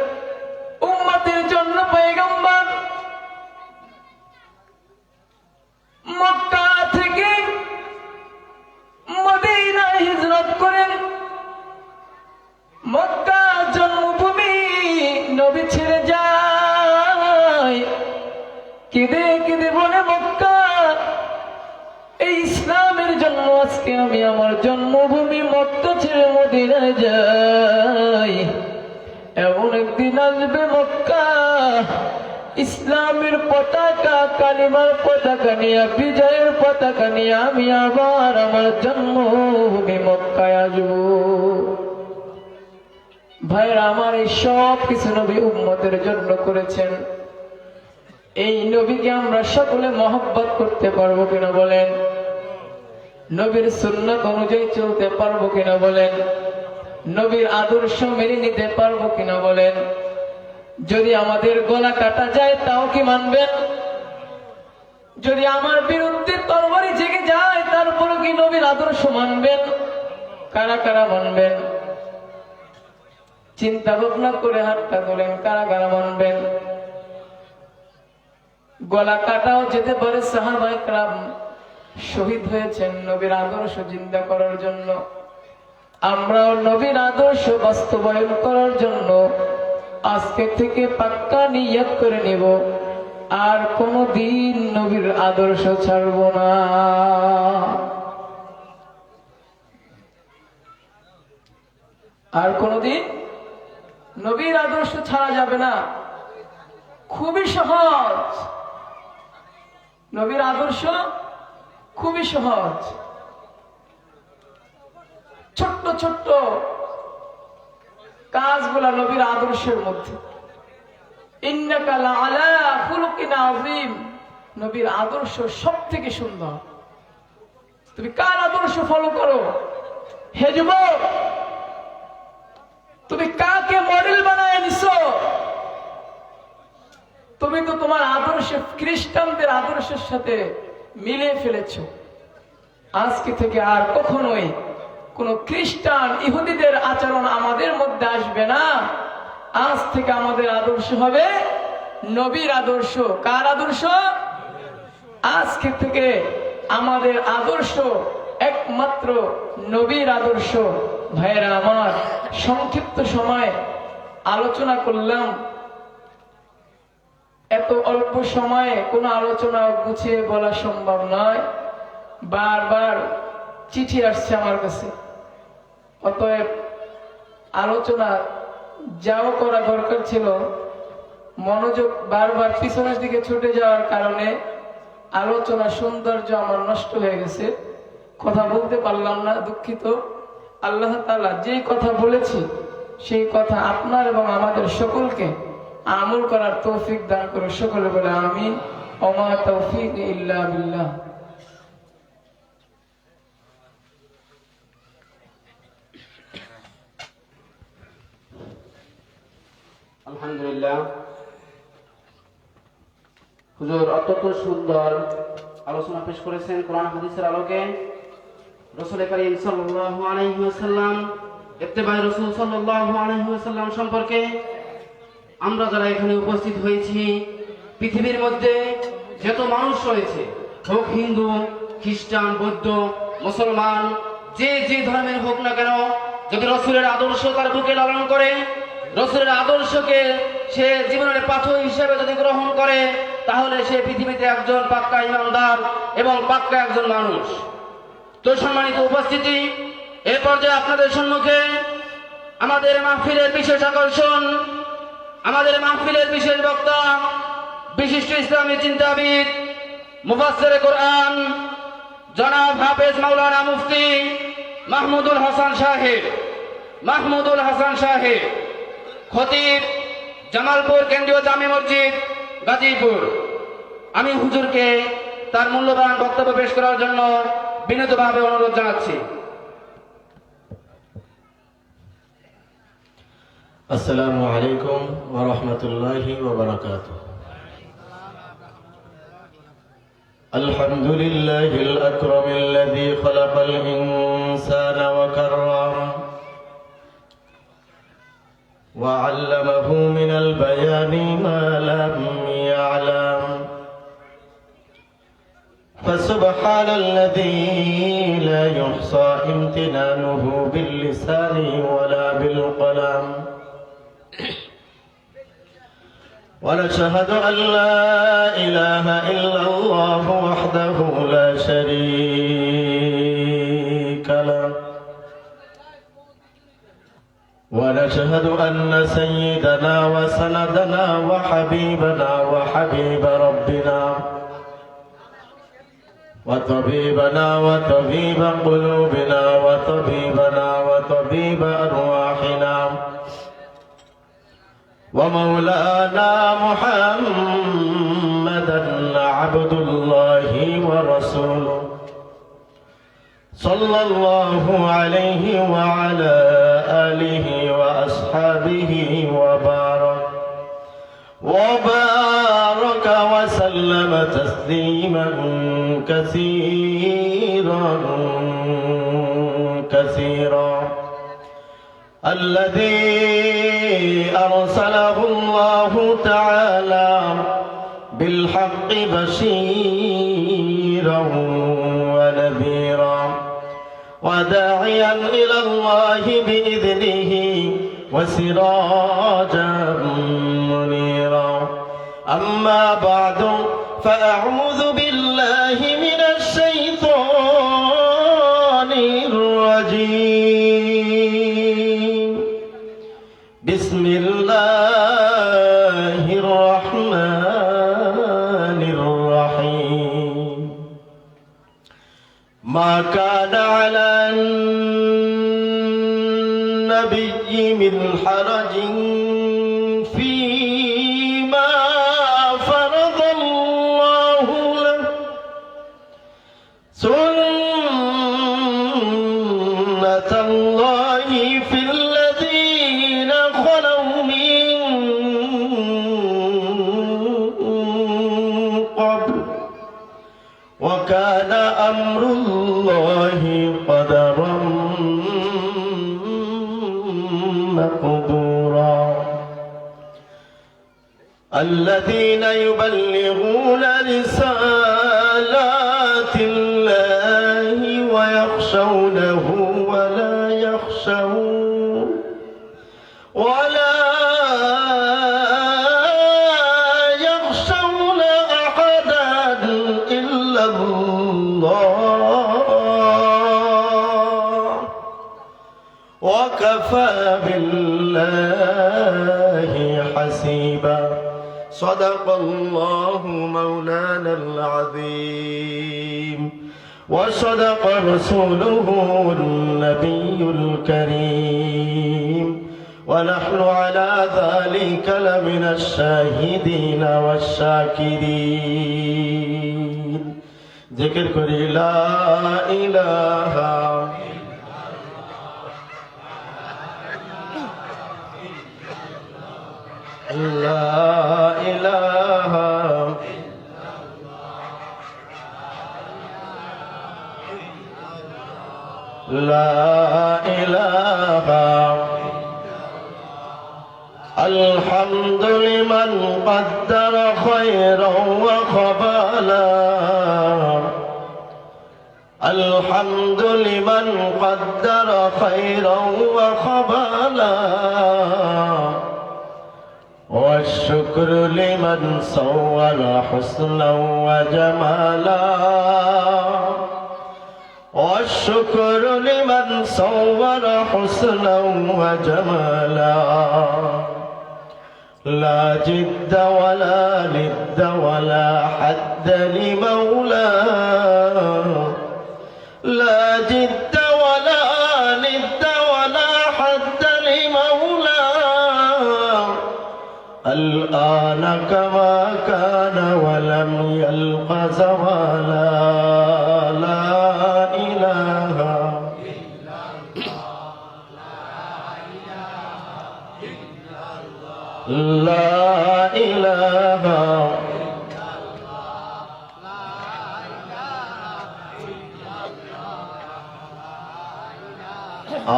উম্মতের জন্য পয়গম্বর মক্কা থেকে মদিনায় হিজরত করেন। মক্কা জন্মভূমি, নবী ছেড়ে যায়, কেঁদে কেঁদে বলে, মক্কা, এই ইসলামের জন্য আজকে আমি আমার জন্মভূমি মক্কা ছেড়ে মদিনায় যাই। এমন একদিন আসবে মক্কা, ইসলামের পতাকা, কালিমার পতাকা নিয়ে, বিজয়ের পতাকা নিয়ে আমি আবার আমার জন্মভূমি মক্কায় আসবো। ভাইরা আমার, এই সব কিছু নবী উম্মতের জন্য করেছেন। এই নবীকে আমরা সকলে মহব্বত করতে পারবো কিনা বলেন? নবীর সুন্নাত অনুযায়ী চলতে পারবো কিনা বলেন? নবীর আদর্শ মেনে নিতে পারবো কিনা বলেন? যদি আমাদের গলা কাটা যায় তাও কি মানবেন? যদি আমার বিরুদ্ধে তরবারি জেগে যায় তারপরও কি নবীর আদর্শ মানবেন? কারা কারা মানবেন? চিন্তা ভাবনা করে হাতটা তোলেন, কারা কারা মানবেন? গলা কাটাও যেতে পারে, সাহাবায়ে কেরাম শহীদ হয়েছেন নবীর আদর্শ জিন্দা করার জন্য। আমরাও নবীর আদর্শ বাস্তবায়ন করার জন্য আজকে থেকে পাক্কা নিয়ত করে নেব, আর কোনদিন নবীর আদর্শ ছাড়ব না। আর কোনদিন নবীর আদর্শ ছাড়া যাবে না। খুবই সহজ, নবীর আদর্শ খুবই সহজ। ছোট্ট ছোট্ট কাজগুলা নবীর আদর্শের মধ্যে। ইন্নাকা লাআলা খুলুকিন আযীম, নবীর আদর্শ সবথেকে সুন্দর। তুমি কার আদর্শ ফলো করো? হে যুবক, তুমি কাকে মডেল বানায় নিছো? তুমি তো তোমার আদর্শ খ্রিস্টানদের আদর্শের সাথে মিলিয়ে ফেলেছো। আজকে থেকে আর কখনোই কোন খ্রিস্টান ইহুদিদের আচরণ আমাদের মধ্যে আসবে না। আজ থেকে আমাদের আদর্শ হবে নবীর আদর্শ। কার আদর্শ? আজকে থেকে আমাদের আদর্শ একমাত্র নবীর আদর্শ। ভাইরা আমার, সংক্ষিপ্ত সময় আলোচনা করলাম। এত অল্প সময়ে কোনো আলোচনা গুছিয়ে বলা সম্ভব নয়। বারবার চিঠি আসছে আমার কাছে, অতএব আলোচনা যাও করা দরকার ছিল, মনোযোগ বারবার পিছনের দিকে ছুটে যাওয়ার কারণে আলোচনা সৌন্দর্য আমার নষ্ট হয়ে গেছে, কথা বলতে পারলাম না, দুঃখিত। আল্লাহ তাআলা যেই কথা বলেছি সেই কথা আপনার এবং আমাদের সকলকে আমল করার তৌফিক দান করে, সকলে বলে আমিন। ওমা তৌফিক ইল্লা বিল্লাহ। আলহামদুলিল্লাহ, হুজুর অত্যন্ত সুন্দর আলোচনা পেশ করেছেন কোরআন হাদিসের আলোকে। রাসূল করিম সাল্লাল্লাহু আলাইহি ওয়াসাল্লাম, ইত্তেবায়ে রাসূল সাল্লাল্লাহু আলাইহি ওয়াসাল্লাম সম্পর্কে আমরা যারা এখানে উপস্থিত হয়েছি, পৃথিবীর মধ্যে যত মানুষ রয়েছে, হোক হিন্দু, খ্রিস্টান, বৌদ্ধ, মুসলমান, যে যে ধর্মের হোক না কেন, যদি রাসূলের আদর্শ তার বুকে লালন করে, রাসূলের আদর্শকে সে জীবনের পাথর হিসেবে যদি গ্রহণ করে, তাহলে সে পৃথিবীতে একজন পাক্কা ইমানদার এবং পাক্কা একজন মানুষ। তো সম্মানিত উপস্থিতি, এ পর্যায়ে আপনাদের সম্মুখে আমাদের মাহফিলের বিশেষ আকর্ষণ, আমাদের মাহফিলের বিশেষ বক্তা, বিশিষ্ট ইসলামী চিন্তাবিদ, মুফাসসিরে কোরআন জনাব হাফেজ মাওলানা মুফতি মাহমুদুল হাসান সাহেব, খতিব জামালপুর কেন্দ্রীয় জামে মসজিদ গাজীপুর। আমি হুজুরকে তার মূল্যবান বক্তব্য পেশ করার জন্য বিনীতভাবে অনুরোধ জানাচ্ছি। আসসালামু আলাইকুম ওয়া রাহমাতুল্লাহি ওয়া বারাকাতুহু। আলহামদুলিল্লাহিল আকরামিল্লাযী খালাকাল ইনসানা ওয়া কাররাম ওয়া আল্লামাহু মিনাল বায়ানি মা লাম ইয়ালাম। فسبحان الذي لا يحصى امتنانه باللسان ولا بالقلم. ونشهد أن لا إله إلا الله وحده لا شريك له. ونشهد أن سيدنا وسندنا وحبيبنا وحبيب ربنا وطبيبنا وطبيب قلوبنا وطبيبنا وطبيب أرواحنا ومولانا محمدا عبد الله ورسوله صلى الله عليه وعلى آله وأصحابه وبارك وسلم تسليما كثيرا الذي أرسله الله تعالى بالحق بشيرا ونذيرا وداعيا إلى الله بإذنه وسراجا منيرا. أما بعد فأعوذ بالله من الشيطان الرجيم. بسم الله الرحمن الرحيم. ما كان على النبي من حرج فيما فرض الله له سنة الله في الذين خلوا من قبل وكان أمر الله قدرا مقدورا. الذين يبلغون رسالات الله ويخشونه ولا يخشون أحدا إلا الله وكفى بالله حسيبا صدق الله مولانا العظيم وصدق رسوله النبي الكريم ونحن على ذلك لمن الشاهدين والشاكرين ذكر كري لا إله لا إله لا إله الحمد لمن قدر خيرا وخبالا الحمد لمن قدر خيرا وخبالا والشكر لمن صور حسنا وجمالا والشكر لمن صور حسنا وجمالا لا جد ولا ند ولا حد لمولاه لا جد ولا ند ولا حد لمولاه الآن كما كان ولم يلق زوالا لا إله لا إله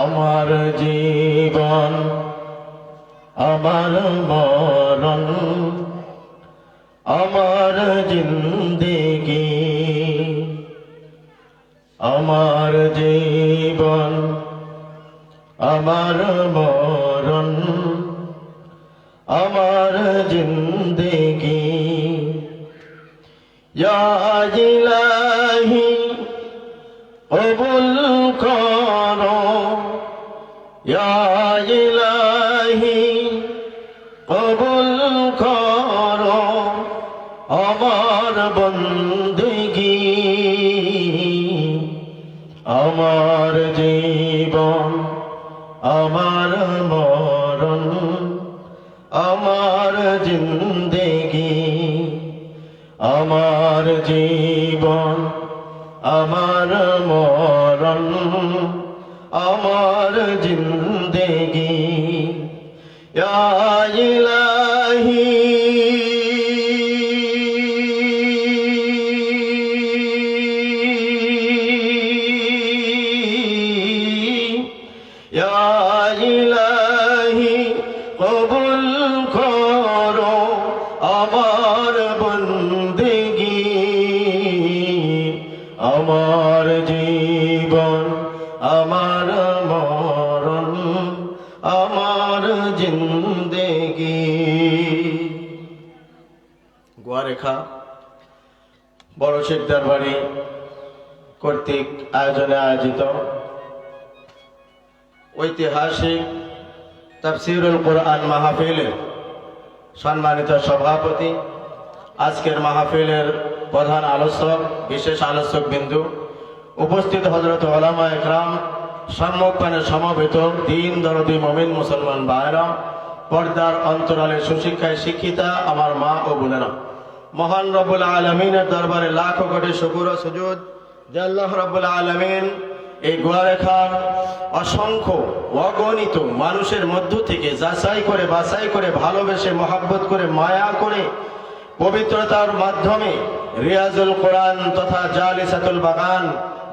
আমার জীবন আমার মরণ আমার জিন্দেগি আমার জীবন আমার মরণ আমার জিন্দেগি ইয়া ইলাহি কবুল করো ইয়া ইলাহি কবুল করো আমার বন্দেগি আমার জীবন আমার মরণ আমার জিন্দেগি আমার জীবন আমার মরণ আমার জিন্দেগি ইয়া ইলাহি ইয়া ইলাহি কবুল করো আমার বন্দেগি আমার জীবন আমার মরণ আমার জিন্দেগি গোয়ারেখা বড় শেখ দরবারি কর্তৃক আয়োজনে আয়োজিত ঐতিহাসিক তাফসীরুল কোরআন মাহফিলের সম্মানিত সভাপতি, আজকের মাহফিলের প্রধান আলোচক, বিশেষ আলোচক বিন্দু, উপস্থিত হযরত উলামা ইকরাম, সম্মুখপানে সমবেত দিন দরদি মুমিন মুসলমান ভাইরা, পর্দার অন্তরালে সুশিক্ষায় শিক্ষিতা আমার মা ও বোনেরা, মহান রব্বুল আলামিনের দরবারে লাখো কোটি শুকর ও সুজুদ যে আল্লাহ রব্বুল আলামিন এই গোয়ারেখার অসংখ্য অগণিত মানুষের মধ্য থেকে যাচাই করে বাছাই করে ভালোবেসে মহাব্বত করে মায়া করে পবিত্রতার মাধ্যমে রিয়াজুল কোরআন তথা জালিসাতুল বাগান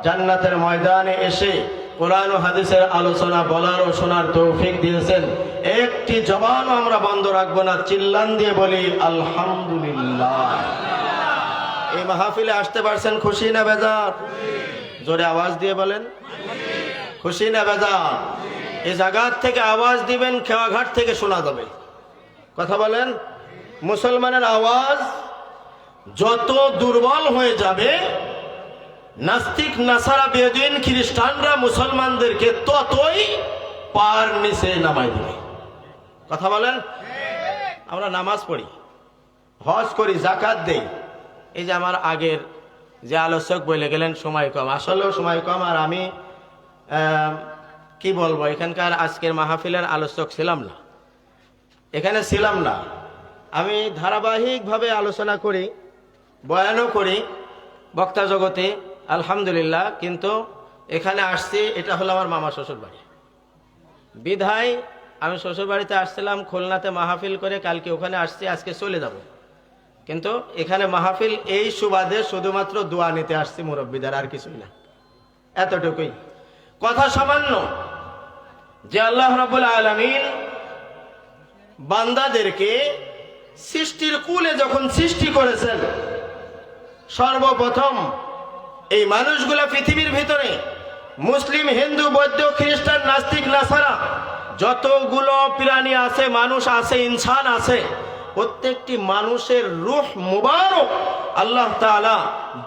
জান্নাতের ময়দানে এসে কোরআন ও হাদিসের আলোচনা বলার ও শোনার তৌফিক দিয়েছেন। একটি জবানও আমরা বন্ধ রাখবো না, চিল্লান দিয়ে বলি আলহামদুলিল্লাহ। এই মাহফিলে আসতে পারছেন খুশি না বেজার? জোরে আওয়াজ দিয়ে বলেন খুশি না বেজার? এই জায়গার থেকে আওয়াজ দিবেন, খেওয়াঘাট থেকে শোনা যাবে। কথা বলেন। মুসলমানের আওয়াজ যত দুর্বল হয়ে যাবে, নাস্তিক নাসারা বেদুইন খ্রিস্টানরা মুসলমানদেরকে ততই পার নিচে নামাই দিবে। কথা বলেন? আমরা নামাজ পড়ি, হজ করি, জাকাত দেই। এই যে আমার আগের যে আলোচক বলে গেলেন সময় কম, আসলেও সময় কম। আর আমি কি বলবো, এখানকার আজকের মাহফিলের আলোচক ছিলাম না, এখানে ছিলাম না। আমি ধারাবাহিকভাবে আলোচনা করি, বয়ানও করি বক্তা জগতে, আলহামদুলিল্লাহ। কিন্তু এখানে আসছি, এটা হলো আমার মামা শ্বশুর বাড়ি। বিধায় আমি শ্বশুর বাড়িতে আসছিলাম, খুলনাতে মাহফিল করে কালকে ওখানে আসছি, আজকে চলে যাব। কিন্তু এখানে মাহফিল এই সুবাদে শুধুমাত্র দোয়া নিতে আসছি মুরব্বীদের, আর কিছুই না, এতটুকুই। কথা সামান্য, যে আল্লাহ রাব্বুল আলামিন বান্দাদেরকে সৃষ্টির কুলে যখন সৃষ্টি করেছেন, সর্বপ্রথম এই মানুষগুলা পৃথিবীর ভিতরে মুসলিম, হিন্দু, বৌদ্ধ, খ্রিস্টান, নাস্তিক, নাসারা যতগুলো প্রাণী আছে, মানুষ আছে, ইনসান আছে, প্রত্যেকটি মানুষের রূহ মুবারক আল্লাহ তাআলা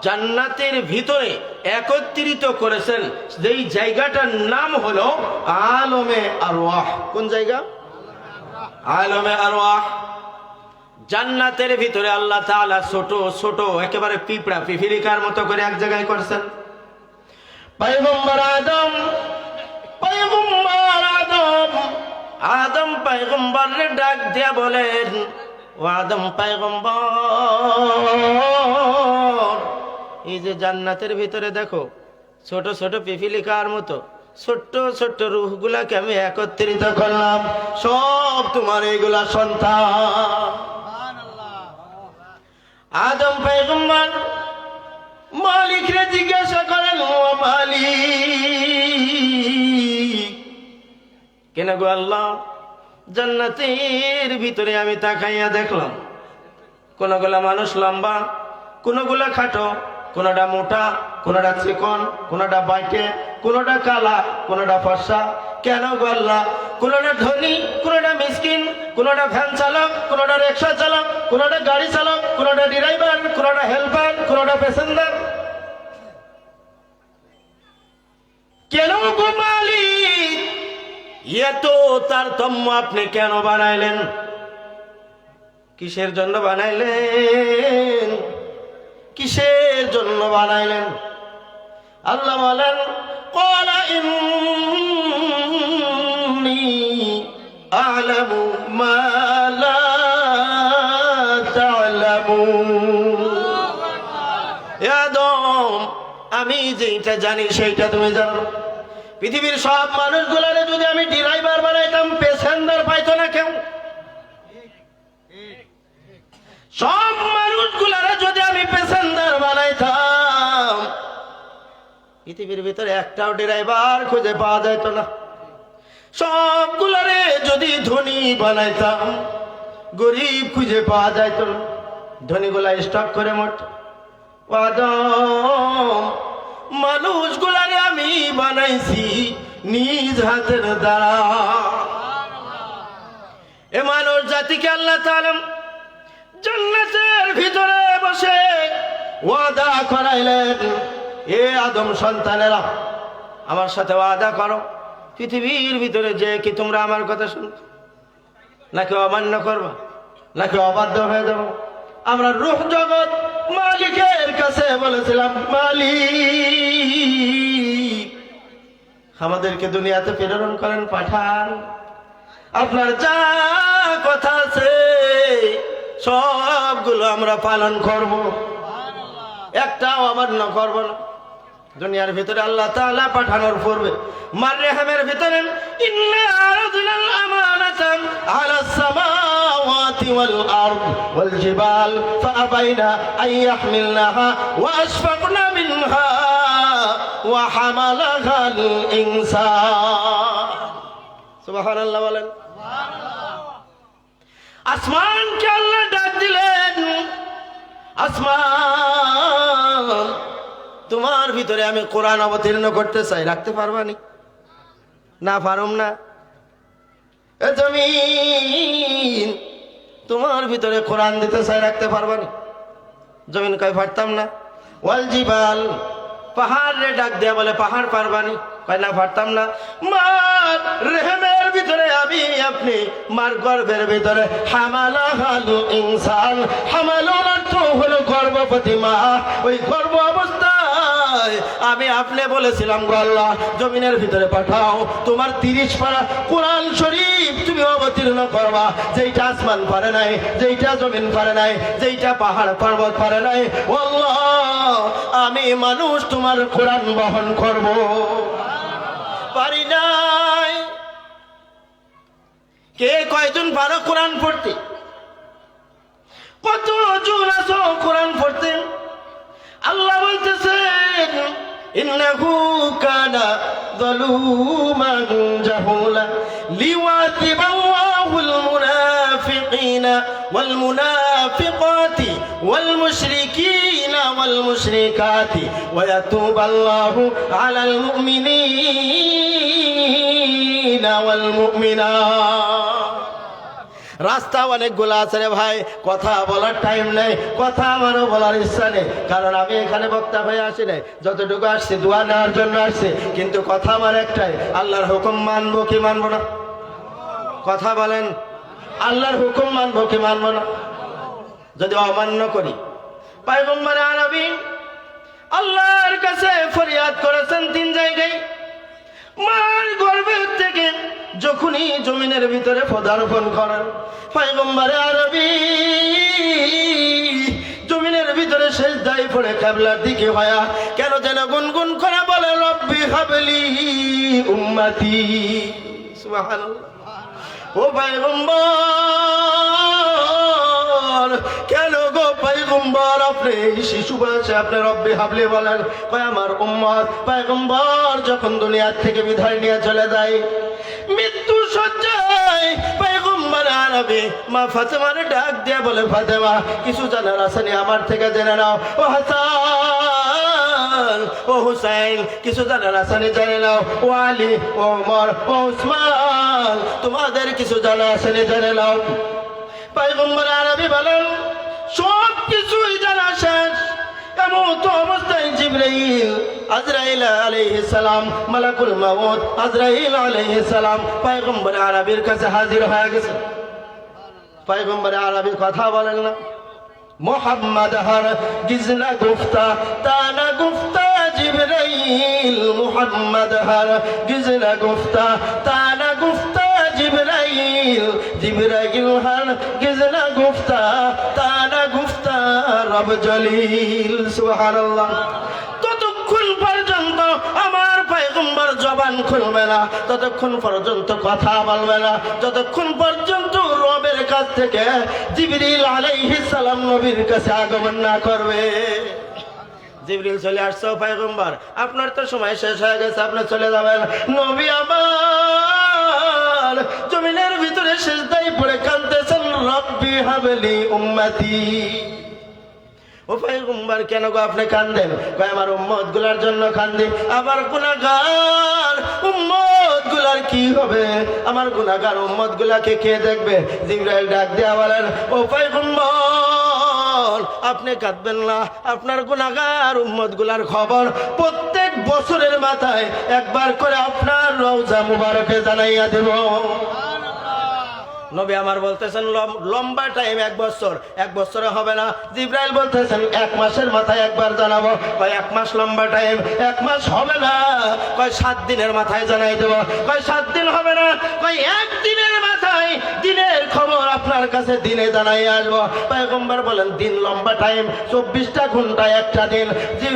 জান্নাতের ভিতরে একত্রিত করেছেন। যেই জায়গাটার নাম হলো আলমে আরওয়াহ। কোন জায়গা? আলমে আরওয়াহ। জান্নাতের ভিতরে আল্লাহ তাআলা ছোট ছোট একেবারে পিঁপড়া, পিপিলিকার মতো করে এক জায়গায় করেছেন। পয়গম্বর আদম, আদম পয়গম্বরের ডাক দিয়া বলেন, ও আদম পয়গম্বর, এই যে জান্নাতের ভিতরে দেখো ছোট ছোট পিপিলিকার মতো ছোট্ট ছোট্ট রূহগুলাকে আমি একত্রিত করলাম, সব তোমার এইগুলা সন্তান। আদম পয়গম্বর মালিকরে জিজ্ঞাসা করেন, ও মালিক, কেন গো আল্লাহ, জান্নাতের ভিতরে আমি তাকাইয়া দেখলাম কোনগুলা মানুষ লম্বা, কোনগুলা খাটো, কোনটা মোটা, কোনটা চিকন, কোনটা বাইটে, কোনটা কালা, কোনটা ফর্সা। কেন গো আল্লাহ, কোনটা ধনী, কোনটা মিসকিন, কোনটা ভ্যান চালক, কোনটা রিক্সা চালক, কোনটা গাড়ি চালক, কোনটা ড্রাইভার, কোনটা হেল্পার, কোনটা প্যাসেঞ্জার। কেন গো মালিক, এত তারতম্য আপনি কেন বানাইলেন? কিসের জন্য বানাইলেন? কিসের জন্য বানাইলেন? আল্লাহ বলেন, ক্বালা ইন্নী আ'লামু মা লা তা'লামুন। হে আদম, আমি যেটা জানি সেইটা তুমি জানো। পৃথিবীর সব মানুষগুলারে যদি আমি ড্রাইভার বানাইতাম, প্যাসেঞ্জার পাইতো না কেউ। সব মানুষগুলারে যদি আমি প্যাসেঞ্জার বানাইতাম, পৃথিবীর ভিতরে একটাও ড্রাইভার খুঁজে পাওয়া যাইতো না। সবগুলারে যদি ধনী বানাইতাম, গরিব খুঁজে পাওয়া যাইতো না। ধনীগুলা স্টক করে মোট। আদম, মানুষগুলারে আমি বানাইছি নিজ হাতের দ্বারা। এ মানুষ জাতিকে আল্লাহ তাআলা জান্নাতের ভিতরে বসে ওয়াদা করাইলেন, এ আদম সন্তানেরা, আমার সাথে ওয়াদা করো, পৃথিবীর ভিতরে যে কি তোমরা আমার কথা শুনবে, নাকি অমান্য করবা, নাকি অবাধ্য হয়ে যাবো। আমরা রূহ জগৎ মালিকের কাছে বলেছিলাম, মালিক, আমাদেরকে দুনিয়াতে প্রেরণ করেন, পাঠান, আপনার যা কথা আছে সবগুলো আমরা পালন করব, একটাও অমান্য করব না। দুনিয়ার ভিতরে আল্লাহ তাআলা পাঠানোর পূর্বে মারহামের ভিতরে ইন্না আরাদনাল আমানাতা আলাস সামাওয়াতি ওয়াল আরদ ওয়াল জিবাল ফাআবাইনা আন ইয়াহমিলনাহা ওয়া আশফাকনা মিনহা ওয়া হামালাহাল ইনসান। সুবহানাল্লাহ বলেন। আসমানকে আল্লাহ ডাক দিলেন, আসমান, তোমার ভিতরে আমি কোরআন অবতীর্ণ করতে চাই, রাখতে পারবানি? না পারুম না। এ জমিন, তোমার ভিতরে কোরআন দিতে চাই, রাখতে পারবানি? জমিন কয় পারতাম না। ওয়াল জিবাল, পাহাড় রে ডাক দেয়া বলে, পাহাড় পারবানি? কয় না পারতাম না। মার রেহেমের ভিতরে আমি আপনি, মার গর্ভের ভিতরে হামালাহালু ইনসান, হামালুর অর্থ হলো গর্ভবতী মা। ওই গর্ভ অবস্থায় আমি আপনি বলেছিলাম গো আল্লাহ জমিনের ভিতরে পাঠাও, তোমার 30 পারা কোরআন শরীফ তুমি অবতীর্ণ করবা, যেইটা আসমান পারে নাই, যেইটা জমিন পারে নাই, যেইটা পাহাড় পর্বত পারে নাই। ও আল্লাহ আমি মানুষ তোমার কোরআন বহন করব, পারি নাই। কে কয়জন পারো কোরআন পড়তে? কতজন আছো কোরআন পড়তে? আল্লাহ বলতেছেন ইন্নাহু কানা যালুমান জাহুলা লিওয়াতিবাল্লাহুল মুনাফিকিনা ওয়াল মুনাফিকাতি ওয়াল মুশরিকিনা ওয়াল মুশরিকাতি ওয়া ইয়াতুবাল্লাহু আলাল মুমিনিনা ওয়াল মুমিনাত। রাস্তা অনেকগুলো আছে রে ভাই, কথা বলার টাইম নেই, কথা আমারও বলার ইচ্ছা নেই, কারণ আমি এখানে বক্তা হয়ে আসি নাই, যতটুকু আসছি দোয়া নেওয়ার জন্য আসছি। কিন্তু কথা আমার একটাই, আল্লাহর হুকুম মানবো কি মানবো না? কথা বলেন, আল্লাহর হুকুম মানবো কি মানবো না? যদি অমান্য করি, পয়গম্বর আরবী আল্লাহর কাছে ফরিয়াদ করেছেন 3 জায়গায়। মার গর্ভের থেকে যখনই জমিনের ভিতরে পদার্পণ করেন, পয়গম্বর আরবী জমিনের ভিতরে সিজদায় পড়ে কিবলার দিকে হয়া কেন যেন গুনগুন করে বলে রব্বি হাবলি উম্মতি। সুবহানাল্লাহ। ও পয়গম্বর, কেন গো পয়গম্বর আপনি শিশু বয়সে আপনি রব্বি হাবলি বলেন? কয় আমার উম্মত। পয়গম্বর যখন দুনিয়ার থেকে বিদায় নিয়ে চলে যায়, মৃত্যু সজ্জায় পয়গম্বর আরবী মা ফাতেমার ডাক দিয়ে বলে ফাতেমা কিছু জানার আছে নি আমার থেকে জেনে নাও। ও হাসান, ও হুসাইন কিছু জানার আছে নি জেনে নাও। ও আলী, ও ওমর, ও উসমান তোমাদের কিছু জানা আছে নি জেনে নাও। পয়গম্বর আরবী বলেন সব কিছুই জানা শেষ। এমন তো অবস্থায় জিবরাইল আজরাইল আলাইহিস সালাম, মালাকুল মাউত আজরাইল আলাইহিস সালাম পয়গম্বর আরবীর কাছে হাজির হয়ে গেছে। পয়গম্বর আরবী কথা বলেন না। মোহাম্মদ হর গিজনা গুফতা তানা গুফতা জিবরাইল, মোহাম্মদ হর গিজনা গুফতা তানা গুফতা জিবরাইল, জিবরাইল হর গিজনা গুফতা তানা গুফতা রব জলিল। সুবহানাল্লাহ। ততক্ষণ পর্যন্ত আমার পয়গম্বর জবান খুলবে না, ততক্ষণ পর্যন্ত কথা বলবে না, যতক্ষণ পর্যন্ত রবের কাছ থেকে জিবরিল আলাইহিস সালাম নবীর কাছে আগমন না করবে। জিবরিল চলে আসছে, পয়গম্বর আপনার তো সময় শেষ হয়ে গেছে, আপনি চলে যাবেন। নবী আমার জমিনের ভিতরে সিজদায় পড়ে কাঁদতেছেন রব্বি হাবলি উম্মতি। ও পয়গম্বর কেন গো আপনি কাঁদেন? কয় আমার উম্মত গুলার জন্য কাঁদি। আমার গুনাহগার উম্মত গুলার কি হবে? আমার গুনাহগার উম্মত গুলাকে কে দেখবে? জিবরাইল ডাক দিয়া বলেন ও পয়গম্বর আপনি কাঁদবেন না, আপনার গুনাহগার উম্মত গুলার খবর প্রত্যেক বছরের মাথায় একবার করে আপনার রওজা মুবারকে জানাইয়া দেব। নবী আমার বলতেছেন লম্বা টাইম 1 বছর, 1 বছরে হবে না। জিবরাইল বলতেছেন 1 মাসের মাথায় একবার জানাবো। কয় 1 মাস লম্বা টাইম, 1 মাস হবে না। কয় 7 দিনের মাথায় জানাই দেবো। কয় 7 দিন হবে না। কয় 1 দিনের মাথায় দিনের খবর আপনার কাছে দিনে জানাই আসবো। পয়গম্বর বলেন দিন লম্বা টাইম, 24টা ঘন্টা একটা দিন।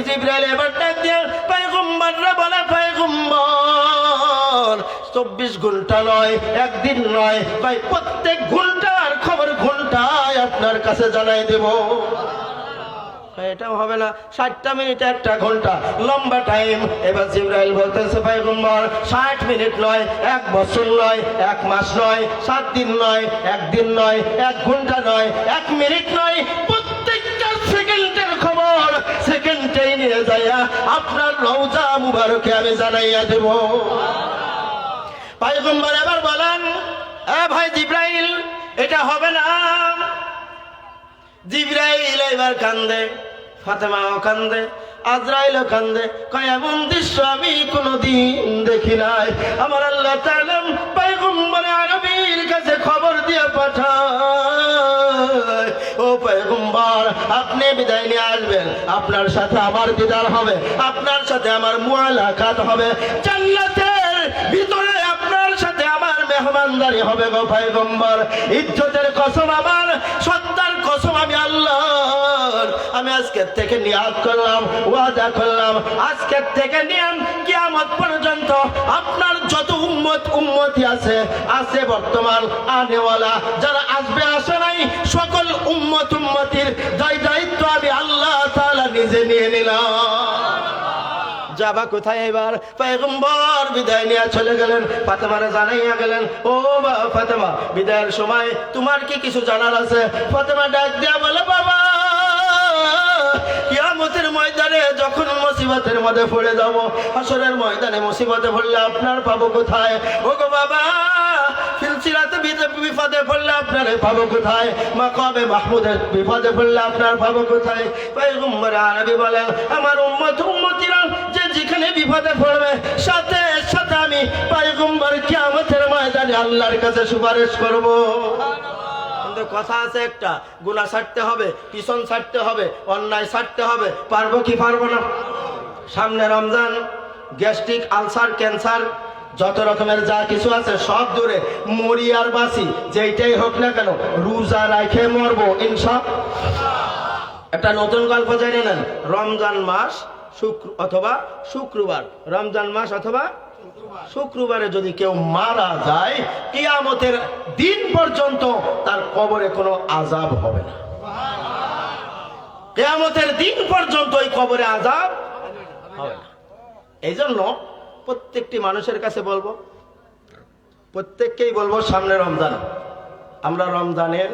জিবরাইল এবার ডাক দিয়ে পয়গম্বররা বলে পয়গম্বর 24 ঘন্টা নয়, একদিন নয়, ভাই প্রত্যেক ঘন্টার খবর ঘন্টায় আপনার কাছে জানাই দেব। এটাও হবে না, 60টা মিনিট 1টা ঘন্টা লম্বা টাইম। এবার জিবরাইল বলতেছে পয়গম্বর 60 মিনিট নয়, 1 বছর নয়, 1 মাস নয়, 7 দিন নয়, 1 দিন নয়, 1 ঘন্টা নয়, 1 মিনিট নয়, প্রত্যেকটা সেকেন্ডের খবর সেকেন্ডেই নিয়ে যাইয়া আপনার রওজা মুবারকে আমি জানাইয়া দেব। পয়গম্বর এবার বলেন ভাই জিবরাইল এটা হবে না। জিবরাইল এবার কান্দে, ফাতেমাও কান্দে, আজরাইল কান্দে, কয় এমন দৃশ্য আমি কোনোদিন দেখি নাই। আমার আল্লাহ তাআলা পয়গম্বর আরবীর কাছে খবর দিয়ে পাঠায়, ও পয়গম্বর আপনি বিদায় নিয়ে আসবেন, আপনার সাথে আমার দিদার হবে, আপনার সাথে আমার মুআলাকাত হবে, জান্নাতের ভিতরে আপনার সাথে আমার মেহমানদারি হবে গো পয়গম্বর। ইজ্জতের কসম, আমার সত্তার কসম, আমি আল্লাহর, আমি আজকের থেকে নিয়াত করলাম, ওয়াদা করলাম, আজকের থেকে নিয়ম কিয়ামত পর্যন্ত আপনার যত উম্মতি আছে বর্তমান আনেওয়ালা, যারা আসবে আসে নাই, সকল উম্মতির দায়িত্ব আমি আল্লাহ তাআলা নিজে নিয়ে নিলাম। যাবা কোথায় এবার? পয়গম্বর বিদায় নিয়ে চলে গেলেন, ফাতেমারে জানাইয়া গেলেন, ও ফাতেমা বিদায়ের সময় তোমার কি কিছু জানার আছে? ফাতেমা ডাক দিয়া বলে, বাবা কিয়ামতের ময়দানে যখন মুসিবতের মধ্যে পড়ে যাব, হাসরের ময়দানে মুসিবতে পড়লে আপনার পাবো কোথায়? ও গো বাবা, সিলসিলাতে বিপদে পড়লে আপনার পাবো কোথায়? মাকামে মাহমুদের বিপদে পড়লে আপনার পাবো কোথায়? পয়গম্বর আরবী বলেন, আমার উম্মতিরা যে যেখানে বিপদে পড়বে, সাথে সাথে আমি পয়গম্বর কিয়ামতের ময়দানে আল্লাহর কাছে সুপারিশ করব। কথা আছে একটা, গুনাহ ছাড়তে হবে, পিছন ছাড়তে হবে, অন্যায় ছাড়তে হবে, পারবো কি পারবো না? সামনে রমজান, গ্যাস্ট্রিক, আলসার, ক্যান্সার, যত রকমের যা কিছু আছে সব দূরে, মরি আর বাঁচি যেইটাই হোক না কেন, রোজা রাখে মরবো ইনশাআল্লাহ। একটা নতুন গল্প জেনে নেন, রমজান মাস অথবা শুক্রবার, রমজান মাস অথবা শুক্রবারে যদি কেউ মারা যায়, কিয়ামতের দিন পর্যন্ত তার কবরে কোনো আযাব হবে না। কিয়ামতের দিন পর্যন্ত ওই কবরে আযাব হবে না। এই জন্য প্রত্যেকটি মানুষের কাছে বলবো, প্রত্যেককেই বলবো, সামনে রমজান, আমরা রমজানের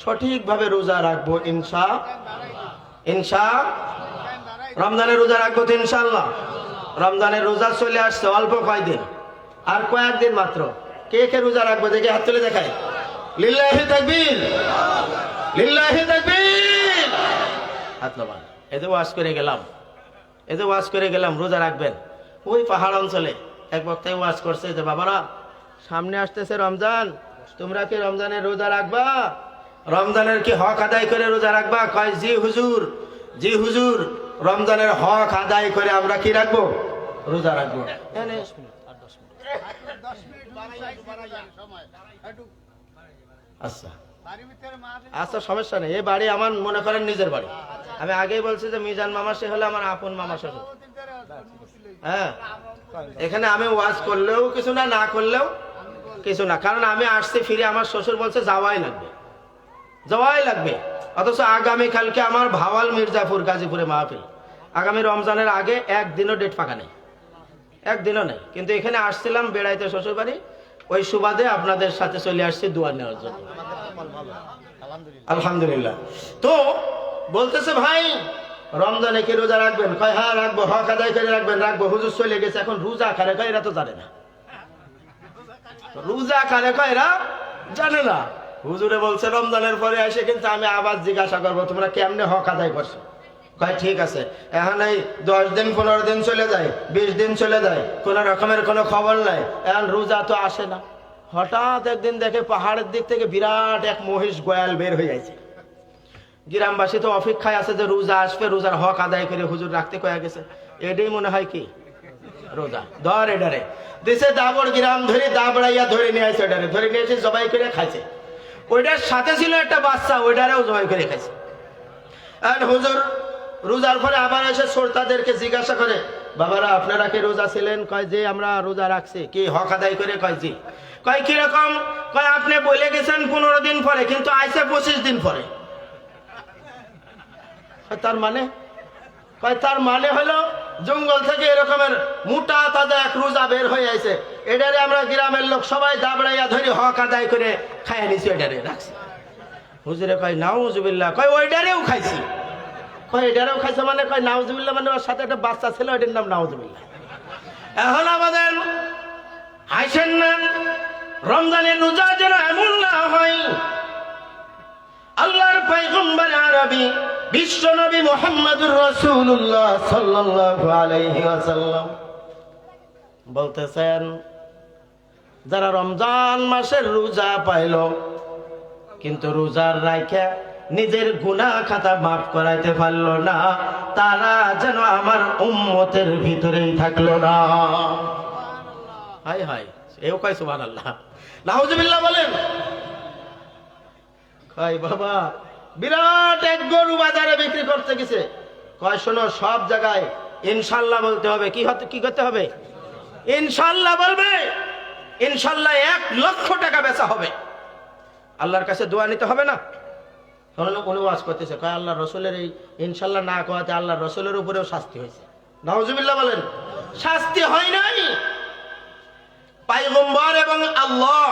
সঠিকভাবে রোজা রাখবো রমজানের রোজা রাখবো তো ইনশাআল্লাহ। রমজানের রোজা চলে আসছে, অল্প কয়দিন, আর কয়েকদিন মাত্র। কে কে রোজা রাখবে দেখে হাত তুলে দেখায়। লিল্লাহি তাকবীর, লিল্লাহি তাকবীর। হাত নামান। এই যে ওয়াজ করে গেলাম, রোজা রাখবেন। ওই পাহাড় অঞ্চলে এক বক্তায় ওয়াজ করছে যে, বাবারা সামনে আসতেছে রমজান, তোমরা কি রমজানের রোজা রাখবা? রমজানের কি হক আদায় করে রোজা রাখবা? কয় জি হুজুর, জি হুজুর, রমজানের হক আদায় করে আমরা কি রাখবো? রোজা রাখবো। আচ্ছা আচ্ছা, সমস্যা নেই, এই বাড়ি আমার মনে করেন নিজের বাড়ি। আমি আগেই বলছি যে মিজান মামা সে হলে আমার আপন মামা শ্বশুর। হ্যাঁ, এখানে আমি ওয়াজ করলেও কিছু না, না করলেও কিছু না, কারণ আমি আসছি ফিরে, আমার শ্বশুর বলছে যাওয়াই লাগবে। অথচ আগামীকালকে আমার ভাওয়াল মির্জাপুর গাজীপুরে মাহফিল, আগামী রমজানের আগে একদিনও ডেট ফাঁকা নেই, একদিনও নেই। কিন্তু এখানে আসছিলাম বেড়াইতে শ্বশুর বাড়ি, ওই সুবাদে আপনাদের সাথে চলে আসছি দোয়া নেওয়ার জন্য। আলহামদুলিল্লাহ। তো বলতেছে, ভাই রমজানে কি রোজা রাখবেন? কয় হ্যাঁ রাখবো। হক আদায় করে রাখবেন? রাখবো। হুজুর চলে গেছে, এখন রোজা কারে কয় এরা তো জানে না, রোজা কারে কয় এরা জানে না। হুজুরে বলছে রমজানের পরে এসে কিন্তু আমি আবার জিজ্ঞাসা করবো তোমরা কেমনে হক আদায় করছো। কয় ঠিক আছে। এখন এই 10 দিন 15 দিন চলে যায়, 20 দিন চলে যায়, কোন রকমের কোনো খবর নাই, এখন রোজা তো আসে না। হঠাৎ একদিন দেখে পাহাড়ের দিক থেকে বিরাট এক মহিষ গোয়াল বের হয়ে যাচ্ছে। গ্রামবাসী তো অপেক্ষায় আছে যে রোজা আসবে, রোজার হক আদায় করে হুজুর রাখতে কয়া গেছে। এটাই মনে হয় কি রোজা। ধর এডারে দেশে দাবড় গ্রাম ধরে দাবড়াইয়া ধরে নিয়ে আসে, এডারে ধরে নিয়ে এসে জবাই করে খাইছে। ওইটার সাথে ছিল একটা বাচ্চা, ওইটারেও জবাই করে খাইছে। আর হুজুর রোজার পরে আবার এসে শ্রোতাদেরকে জিজ্ঞাসা করে, বাবারা আপনারা কি রোজা ছিলেন? কয় যে আমরা রোজা রাখছি। কি হক আদায় করে? কয় জি। কয় কিরকম? কয় আপনি বলে গেছেন 15 দিন পরে, কিন্তু আইসে 25 দিন পরে। তার মানে? কয় তার মানে হলো জঙ্গল থেকে এরকমের মোটা তাজা এক রোজা বের হয়ে আছে, এটারে আমরা গ্রামের লোক সবাই দাবড়াইয়া ধরে হক আদায় করে খাইয়া নিছি, এটারে রাখছি। হুজুরে কয় নাউজুবিল্লাহ। কয় ওইটারেও খাইছি। কয় এটারেও খাইছে মানে? কয় নাউজুবিল্লাহ মানে ওর সাথে একটা বাচ্চা ছিল, এটার নাম নাউজুবিল্লাহ। এখন আমাদের হাসেন না, রমজানের রোজা যেন এমন না হয়। আল্লাহর পয়গম্বর আরবী বিশ্বনবী মুহাম্মদুর রাসূলুল্লাহ সাল্লাল্লাহু আলাইহি ওয়াসাল্লাম বলতেছেন, যারা রমজান মাসের রোজা পাইল কিন্তু রোজার রাইখা নিজের গুনাহ খাতা মাফ করাইতে পারলো না, তারা যেন আমার উম্মতের ভিতরেই থাকলো না। হায় হায়, এও কয় সুবহানাল্লাহ, নাউজুবিল্লাহ বলেন। কয় বাবা বিরাট এক গরু বাজারে বিক্রি করতে গেছে, কয় শোনো সব জায়গায় ইনশাআল্লাহ বলতে হবে। কি করতে হবে? ইনশাআল্লাহ বলবে, ইনশাআল্লাহ 1 লক্ষ টাকা বেচা হবে। আল্লাহর কাছে দোয়া নিতে হবে না? কোনো ওয়াজ করতেছে, কয় আল্লাহ রসুলের এই ইনশাআল্লাহ না কওয়াতে আল্লাহ রসুলের উপরেও শাস্তি হয়েছে। নাউজুবিল্লাহ বলেন। শাস্তি হয় নাই। পয়গম্বর এবং আল্লাহ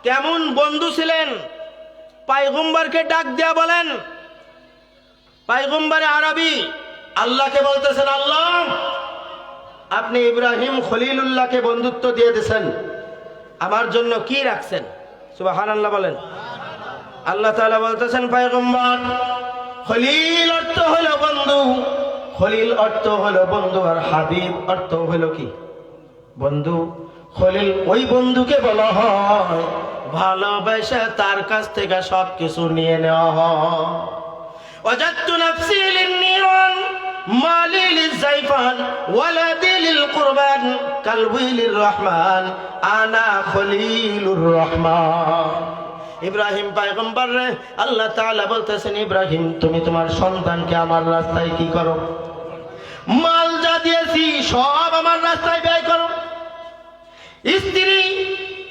কেমন বন্ধু ছিলেন? পয়গম্বরকে ডাক দিয়া বলেন, পয়গম্বরে আরবি আল্লাহকে বলতেছেন, আল্লাহ আপনি ইব্রাহিম খলিলুল্লাহকে বন্ধুত্ব দিয়ে দিয়েছেন, আমার জন্য কি রাখছেন? সুবহানাল্লাহ বলেন। আল্লাহ তাআলা বলতেছেন, পয়গম্বর খলিল অর্থ হলো বন্ধু, খলিল অর্থ হলো বন্ধু, আর হাবিব অর্থ হলো কি? বন্ধু। খলিল ওই বন্ধুকে বলা হয় ভালোবেসে তার কাছ থেকে সবকিছু নিয়ে নেওয়া হয়। ওয়াজাদতু নাফসি লিন-নিরান মালি লিয-যাইফান ওয়ালাদি লিল-কুরবান কালবি লির-রহমান আনা খলিলুর রহমান। ইব্রাহিম পয়গম্বর রে আল্লাহ তাআলা বলতেছেন, ইব্রাহিম তুমি তোমার সন্তানকে আমার রাস্তায় কি করো? মাল যা দিয়েছি সব আমার রাস্তায় ব্যয় করো। স্ত্রী,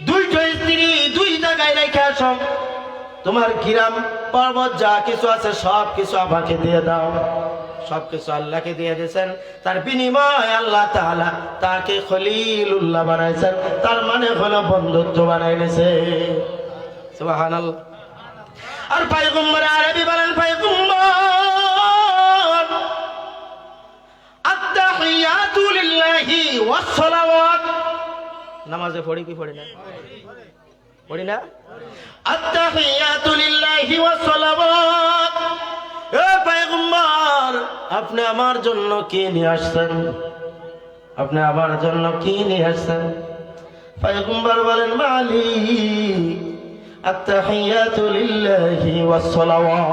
2টা স্ত্রী 2 জায়গায় রেখে আসো। তোমার গ্রাম পর্বত যা কিছু আছে সব কিছু আমাকে দিয়ে দাও। সবকিছু আল্লাহকে দিয়ে দিয়েছেন, তার বিনিময় আল্লাহ তাআলা তাকে খলিলুল্লাহ বানাইছেন, তার মানে হলো বন্ধুত্ব বানাইছে। সুবহানাল্লাহ। আর পয়গম্বর আরবি বলেন, পয়গম্বর আত-তাহিয়াতু লিল্লাহি ওয়াস-সালাওয়াত, নামাজে পড়ি কি পড়ি না? পড়ি না? আত-তাহিয়াতু লিল্লাহি ওয়াস-সালাওয়াত। এ পয়গম্বর আপনি আমার জন্য কি নিয়ে আসছেন? আপনি আমার জন্য কি নিয়ে আসছেন? পয়গম্বর বলেন, মালিক আত-তাহিয়াতু লিল্লাহি ওয়াস-সালাওয়াত,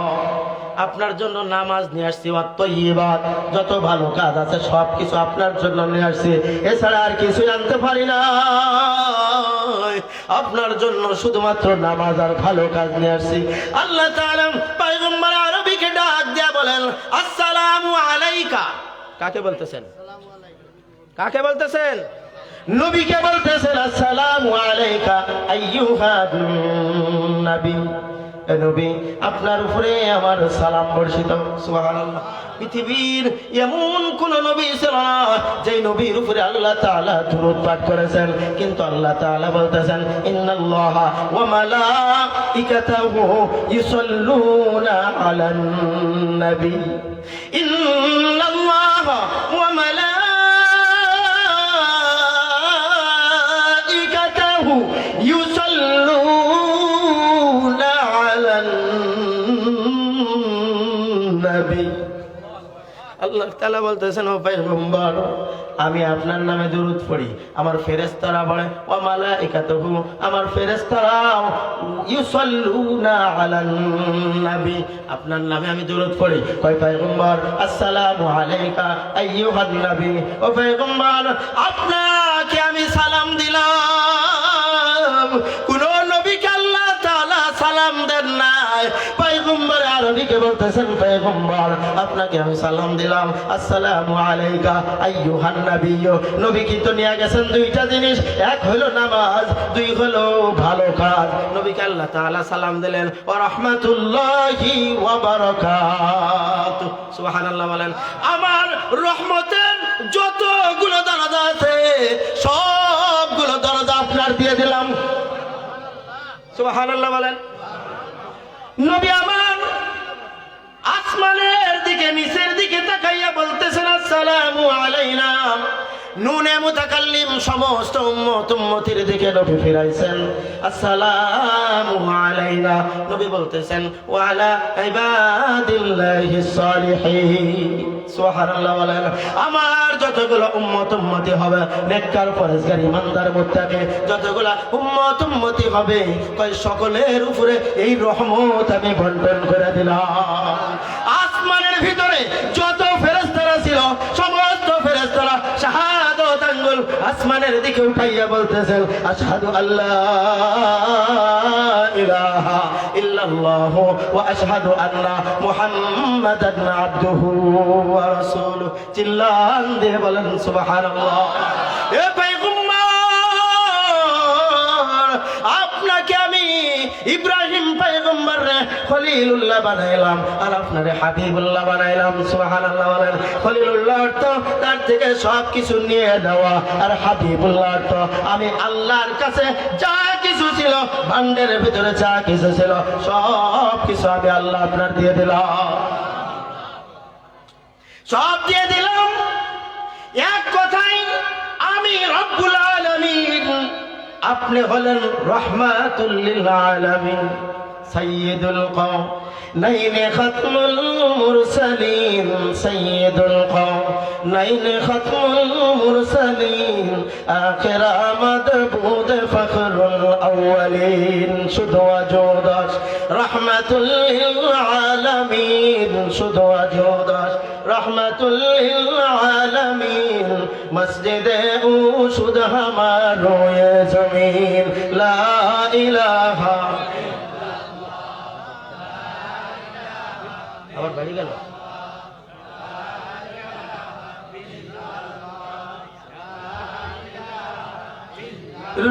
আপনার জন্য নামাজ নিয়ে আসছি, ওয়াত-তাইয়্যিবাত যত ভালো কাজ আছে সব কিছু আপনার জন্য নিয়ে আসছি, এছাড়া আর কিছু আনতে পারি না। আপনার জন্য শুধুমাত্র নামাজ আর ভালো কাজ নিয়ে আসছি। আল্লাহ তাআলা পয়গম্বর আরবিকে ডাক দিয়া বলেন, আসসালামু আলাইকা। কাকে বলতেছেন? কাকে বলতেছেন? নবীকে বলতেছেন, আসসালামু আলাইকা আইয়ুহান নবী। এ নবী আপনার উপরে আমার সালাম বর্ষিত। সুবহানাল্লাহ। পৃথিবীর এমন কোন নবী ছিল না যে নবীর উপরে আল্লাহ তাআলা দরুদ পাঠ করেছেন, কিন্তু আল্লাহ তাআলা বলতেছেন, ইন্নাল্লাহা ওয়া মালাইকাতাহু ইউসাল্লুনা আলান নবী। ইন্নাল্লাহা ওয়া মালাইকাতাহু ইউসাল্লুনা আলান নবী। আল্লাহ তাআলা বলতেছেন, ও পয়গম্বর আমি আপনার নামে দরুদ পড়ি, আমার ফেরেশতারা পড়ে, ওয়া মালাইকাতুহু আমার ফেরেশতারাও ইউসাল্লুনা আলান নবী আপনার নামে আমি দরুদ পড়ি। কয় পয়গম্বর আসসালামু আলাইকা আইয়ুহান নবী। ও পয়গম্বর আপনাকে আমি সালাম দিলাম, কোন নবীকে আল্লাহ তাআলা সালাম দেন নাই। পয়গম্বর আরবিকে বলতেছেন, পয়গম্বর আপনাকে আমি সালাম দিলাম, আসসালামু আলাইকা আইয়ুহান নবী। নবী কিন্তু নিয়ে গেছেন 2টা জিনিস, এক হলো নামাজ, 2 হলো ভালো কাজ। নবীকে আল্লাহ তাআলা সালাম দিলেন, ওয়া রাহমাতুল্লাহি ওয়া বারাকাতুহু। সুবহানাল্লাহ বলেন। আমার রহমতের যতগুলো দরজা আছে সবগুলো দরজা আপনার দিয়ে দিলাম। সুবহানাল্লাহ বলেন। নবী আমার আসমানের দিকে নিচের দিকে তাকাইয়া বলতেছেন, আসসালামু আলাইনা নুনে মুতাকাল্লিম সমস্ত উম্মতির দিকে নবী ফিরাইছেন, আসসালামু আলাইনা। নবী বলতেছেন ওয়া আলা ইবাদিল্লাহিস সালিহিন। সুবহানাল্লাহ। আমার যতগুলো উম্মতি হবে নেককার পরেজগার ইমানদার মুত্তাকি, যতগুলো উম্মতি হবে কয় সকলের উপরে এই রহমত আমি বন্টন করে দিলাম। আসমানের ভিতরে যত ফেরেশতারা ছিল সমস্ত ফেরেশতারা শাহাদাত আঙ্গুল আসমানের দিকে উঠাইয়া বলতেছেন আশহাদু আল্লা ইলাহা ইল্লাল্লাহু ওয়া আশহাদু আন্না মুহাম্মাদান আবদুহু ওয়া রাসূলুহু। চিল্লান দিয়ে বলেন সুবহানাল্লাহ। এ পয়গম্বর, আপনাকে আমি ইব্রাহিম পয়গম্বর খলিলুল্লাহ বানাইলাম আর আপনারে হাবিবুল্লাহ বানাইলাম। সুবহানাল্লাহ বলেন। খলিলুল্লাহ অর্থ তার থেকে সব কিছু নিয়ে দেওয়া, আর হাবিবুল্লাহ অর্থ আমি আল্লাহর কাছে যা কিছু ছিল ভান্ডারের ভিতরে যা কিছু ছিল সব কিছু আমি আল্লাহ আপনার দিয়ে দিলাম, সব দিয়ে দিলাম। এক কথাই আমি রব্বুল আলামিন, আপনি হলেন রহমাতুল লিল আলামিন, সাইয়্যিদুল কওনাইন খাতমুল মুরসালিন, সাইয়্যিদুল কওনাইন খাতমুল মুরসালিন, আখির মাদবুদ ফখরুল আউয়ালিন। শুধু আজদাস রহমাতুল লিল আলামিন, শুধু আজদাস রহমাতুল লিল আলামিন। মসজিদে উশুদ হামারো ये জমিন, লা ইলাহা। আবার বাড়ি গেল।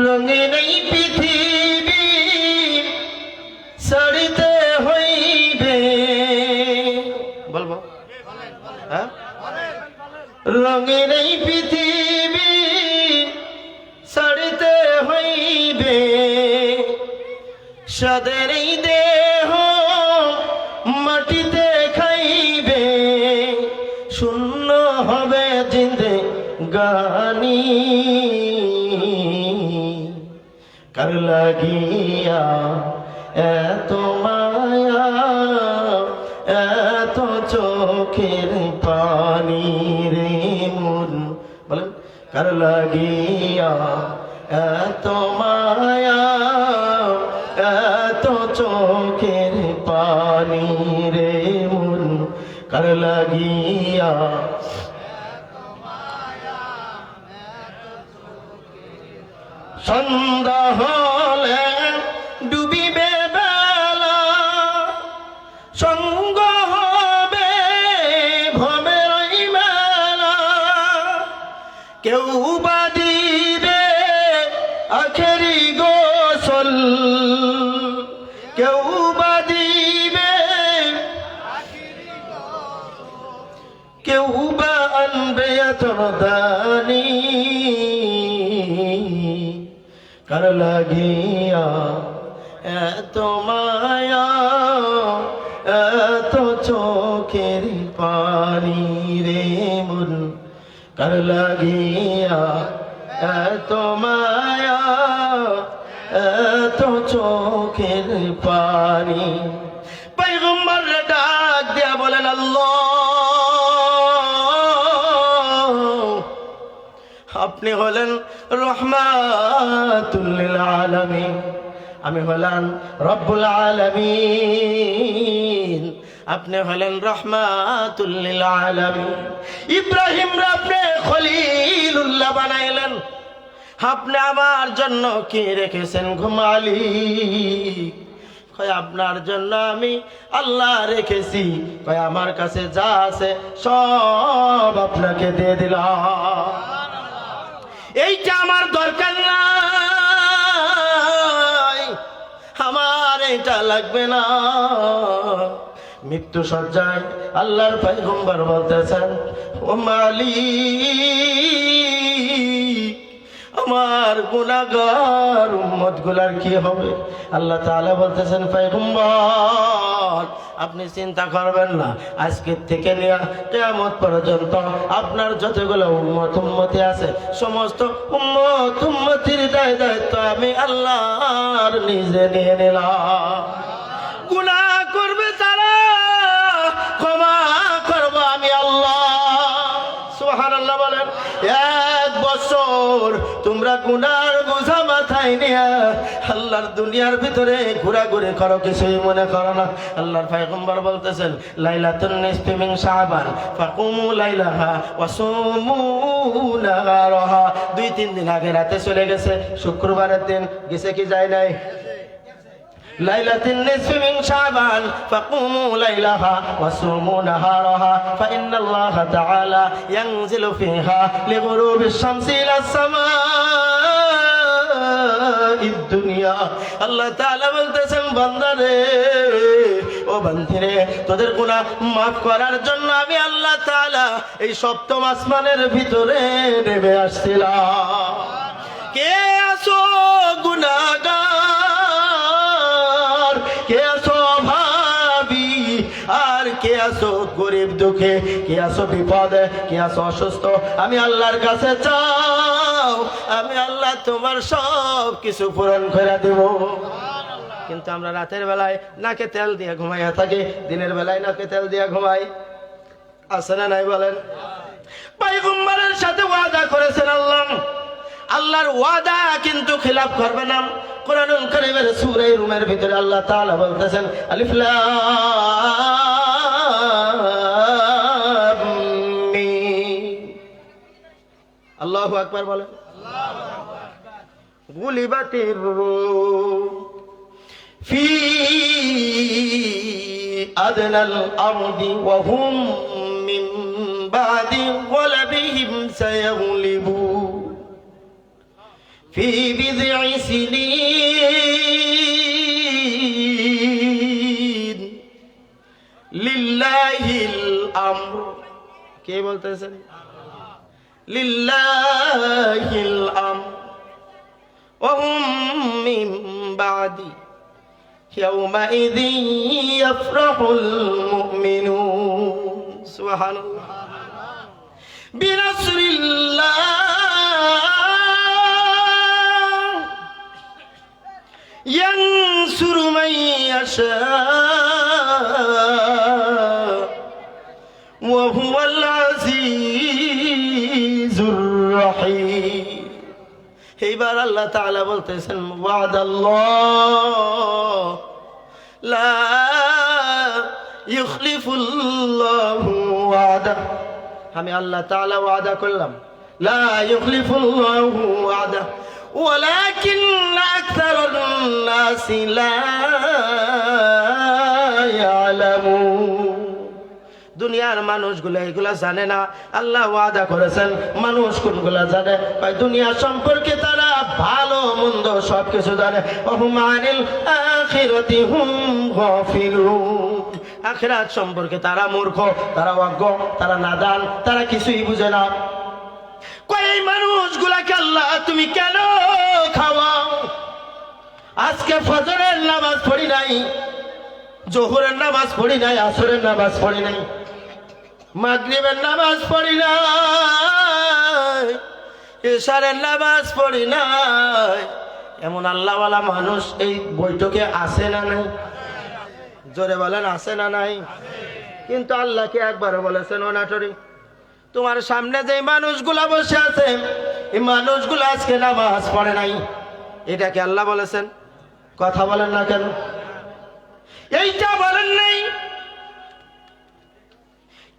রঙিন এই পৃথিবী সড়িতে হইবে, বলবো হ্যাঁ, রঙিন এই পৃথিবী সড়িতে হইবে, সাদের এই দেহ মাটিতে খাইবে, শূন্য হবে জিন্দেগানি। কার লাগিয়া এত মায়া, এত চোখের পানি রে মন, বলেন কার লাগিয়া এত মায়া, এত চোখের পানি রে মন, কার লাগিয়া। সন্ধ্যা হলে ডুবিবে বেলা, সঙ্গ হবে ভবের মেলা, কেউ বা দিবে আখেরি গোসল, কেউ বা দিবে, কেউ বা আনবে দানি। কার লাগিয়া এত মায়া, এত চোখের পানি রে মন, কার লাগিয়া এত মায়া, এত চোখের পানি। পয়গম্বর ডাক দিয়া বলেন আল্লাহ, আপনি হলেন রহমাতুল লিল আলামিন, আমি হলাম রব্বুল আলামিন, আপনি হলেন রহমাতুল লিল আলামিন। ইব্রাহিম রে আপনি খলিলুল্লাহ বানাইলেন, আপনি আমার জন্য কি রেখেছেন ঘুমালি? কয় আপনার জন্য আমি আল্লাহ রেখেছি, কয় আমার কাছে যা আছে সব আপনাকে দিয়ে দিলাম, এইটা আমার দরকার নাই, আমার এটা লাগবে না। মৃত্যু সজ্জায় আল্লাহর পয়গম্বর বলতেছেন ও মালিক, আমার গুনাহগার উম্মত গুলার কি হবে? আল্লাহ তাআলা বলতেছেন, পয়গম্বর আপনি চিন্তা করবেন না, আজকের থেকে নিয়ে কিয়ামত পর্যন্ত আপনার যতগুলো উম্মতি আছে সমস্ত উম্মতির দায়িত্ব আমি আল্লাহর নিজে নিয়ে নিলাম। গুনাহ করবে তারা, ক্ষমা করব আমি আল্লাহ। সুবহানাল্লাহ বলেন। 1 বছর তোমরা গুনার বোঝা মাথায় নিয়ে আল্লাহর দুনিয়ার ভিতরে ঘোরাঘুরি করো, কিছুই মনে করো না। আল্লাহর পয়গম্বর বলতেছেন, লাইলাতুন নিসফি মিন শাবান ফাকুমু লাইলাহা ওয়া সুমু নাহারাহা। 2-3 দিন আগে রাতে চলে গেছে, শুক্রবারের দিন গেছে কি যায় নাই? লাইলাতুন নিসফি মিন শাবান ফাকুমু লাইলাহা ওয়া সুমু নাহারাহা ফাইন্নাল্লাহা তাআলা ইয়ানজিলু ফিহা লিগুরুবিশ শামসি ইলাস সামাa'id দুনিয়া। আল্লাহ তাআলা বলতেছেন, বান্দারে ও বান্দিরে, তোদের গুনাহ মাফ করার জন্য আমি আল্লাহ তাআলা এই সপ্তম আসমানের ভিতরে নেমে আসছিলাম। কে আসো গুনাহগার, কে আসো ভাবি, আর কে আসো গরিব দুঃখে, কে আসো বিপদে, কে আসো অসুস্থ, আমি আল্লাহর কাছে চাও, আমি আল্লাহ তোমার সব কিছু পূরণ করে দেব। কিন্তু আমরা রাতের বেলায় নাকে তেল দিয়ে ঘুমাইয়া থাকি, দিনের বেলায় নাকে তেল দিয়ে ঘুমাই। আছে না নাই বলেন? পয়গম্বরের সাথে ওয়াদা করেছেন আল্লাহ, আল্লাহর ওয়াদা কিন্তু খিলাফ করবে না। কোরআনুল কারীমের সূরা রুমের ভিতরে আল্লাহ তাআলা বলতেছেন, আলিফ লাম মিম। আল্লাহু আকবার বলেন। গুলিবাতির রূম ফি আদনাল আরদি ওয়া হুম মিন বাদি গলাবিহিম সায়াগলিবুন في بضع سنين لله الأمر। কে বলতেছেন? لله الأمر وهم من بعد يومئذ يفرح المؤمنون। سبحان الله بنصر الله ينصر من يشاء وهو العزيز الرحيم। এইবার আল্লাহ তাআলা বলতেছেন, ওয়াদাল্লাহ লা ইখলিফুল্লাহু ওয়াদা। আমি আল্লাহ তাআলা ওয়াদা করলাম, লা ইখলিফুল্লাহু ওয়াদা ولكن أكثر الناس لا يعلمون। দুনিয়ার মানুষগুলো এগুলা জানে না। আল্লাহ ওয়াদা করেছেন, মানুষ কোনগুলা জানে? ভাই দুনিয়া সম্পর্কে তারা ভালো মন্দ সবকিছু জানে। ওহুম আনিল আখিরাতি হুম গাফিলুন। আখিরাত সম্পর্কে তারা মূর্খ, তারা অজ্ঞ, তারা নাদান, তারা কিছুই বুঝে না। এই মানুষগুলাকে আল্লাহ তুমি কেন খাওয়াও? আজকে ফজরের নামাজ পড়ি নাই, জোহরের নামাজ পড়ি নাই, আসরের নামাজ পড়ি নাই, মাগরিবের নামাজ পড়ি নাই, ইশারের নামাজ পড়ি নাই। এমন আল্লাহওয়ালা মানুষ এই বৈঠকে আছে না নাই? জোরে বলেন, আছে না নাই? কিন্তু আল্লাহকে একবার বলেছেন, ও নাটরি, তোমার সামনে যে মানুষগুলা বসে আছে এই মানুষগুলো আজকে নামাজ পড়ে নাই। এটা কি আল্লাহ বলেছেন? কথা বলেন না কেন? এইটা বলেন নাই।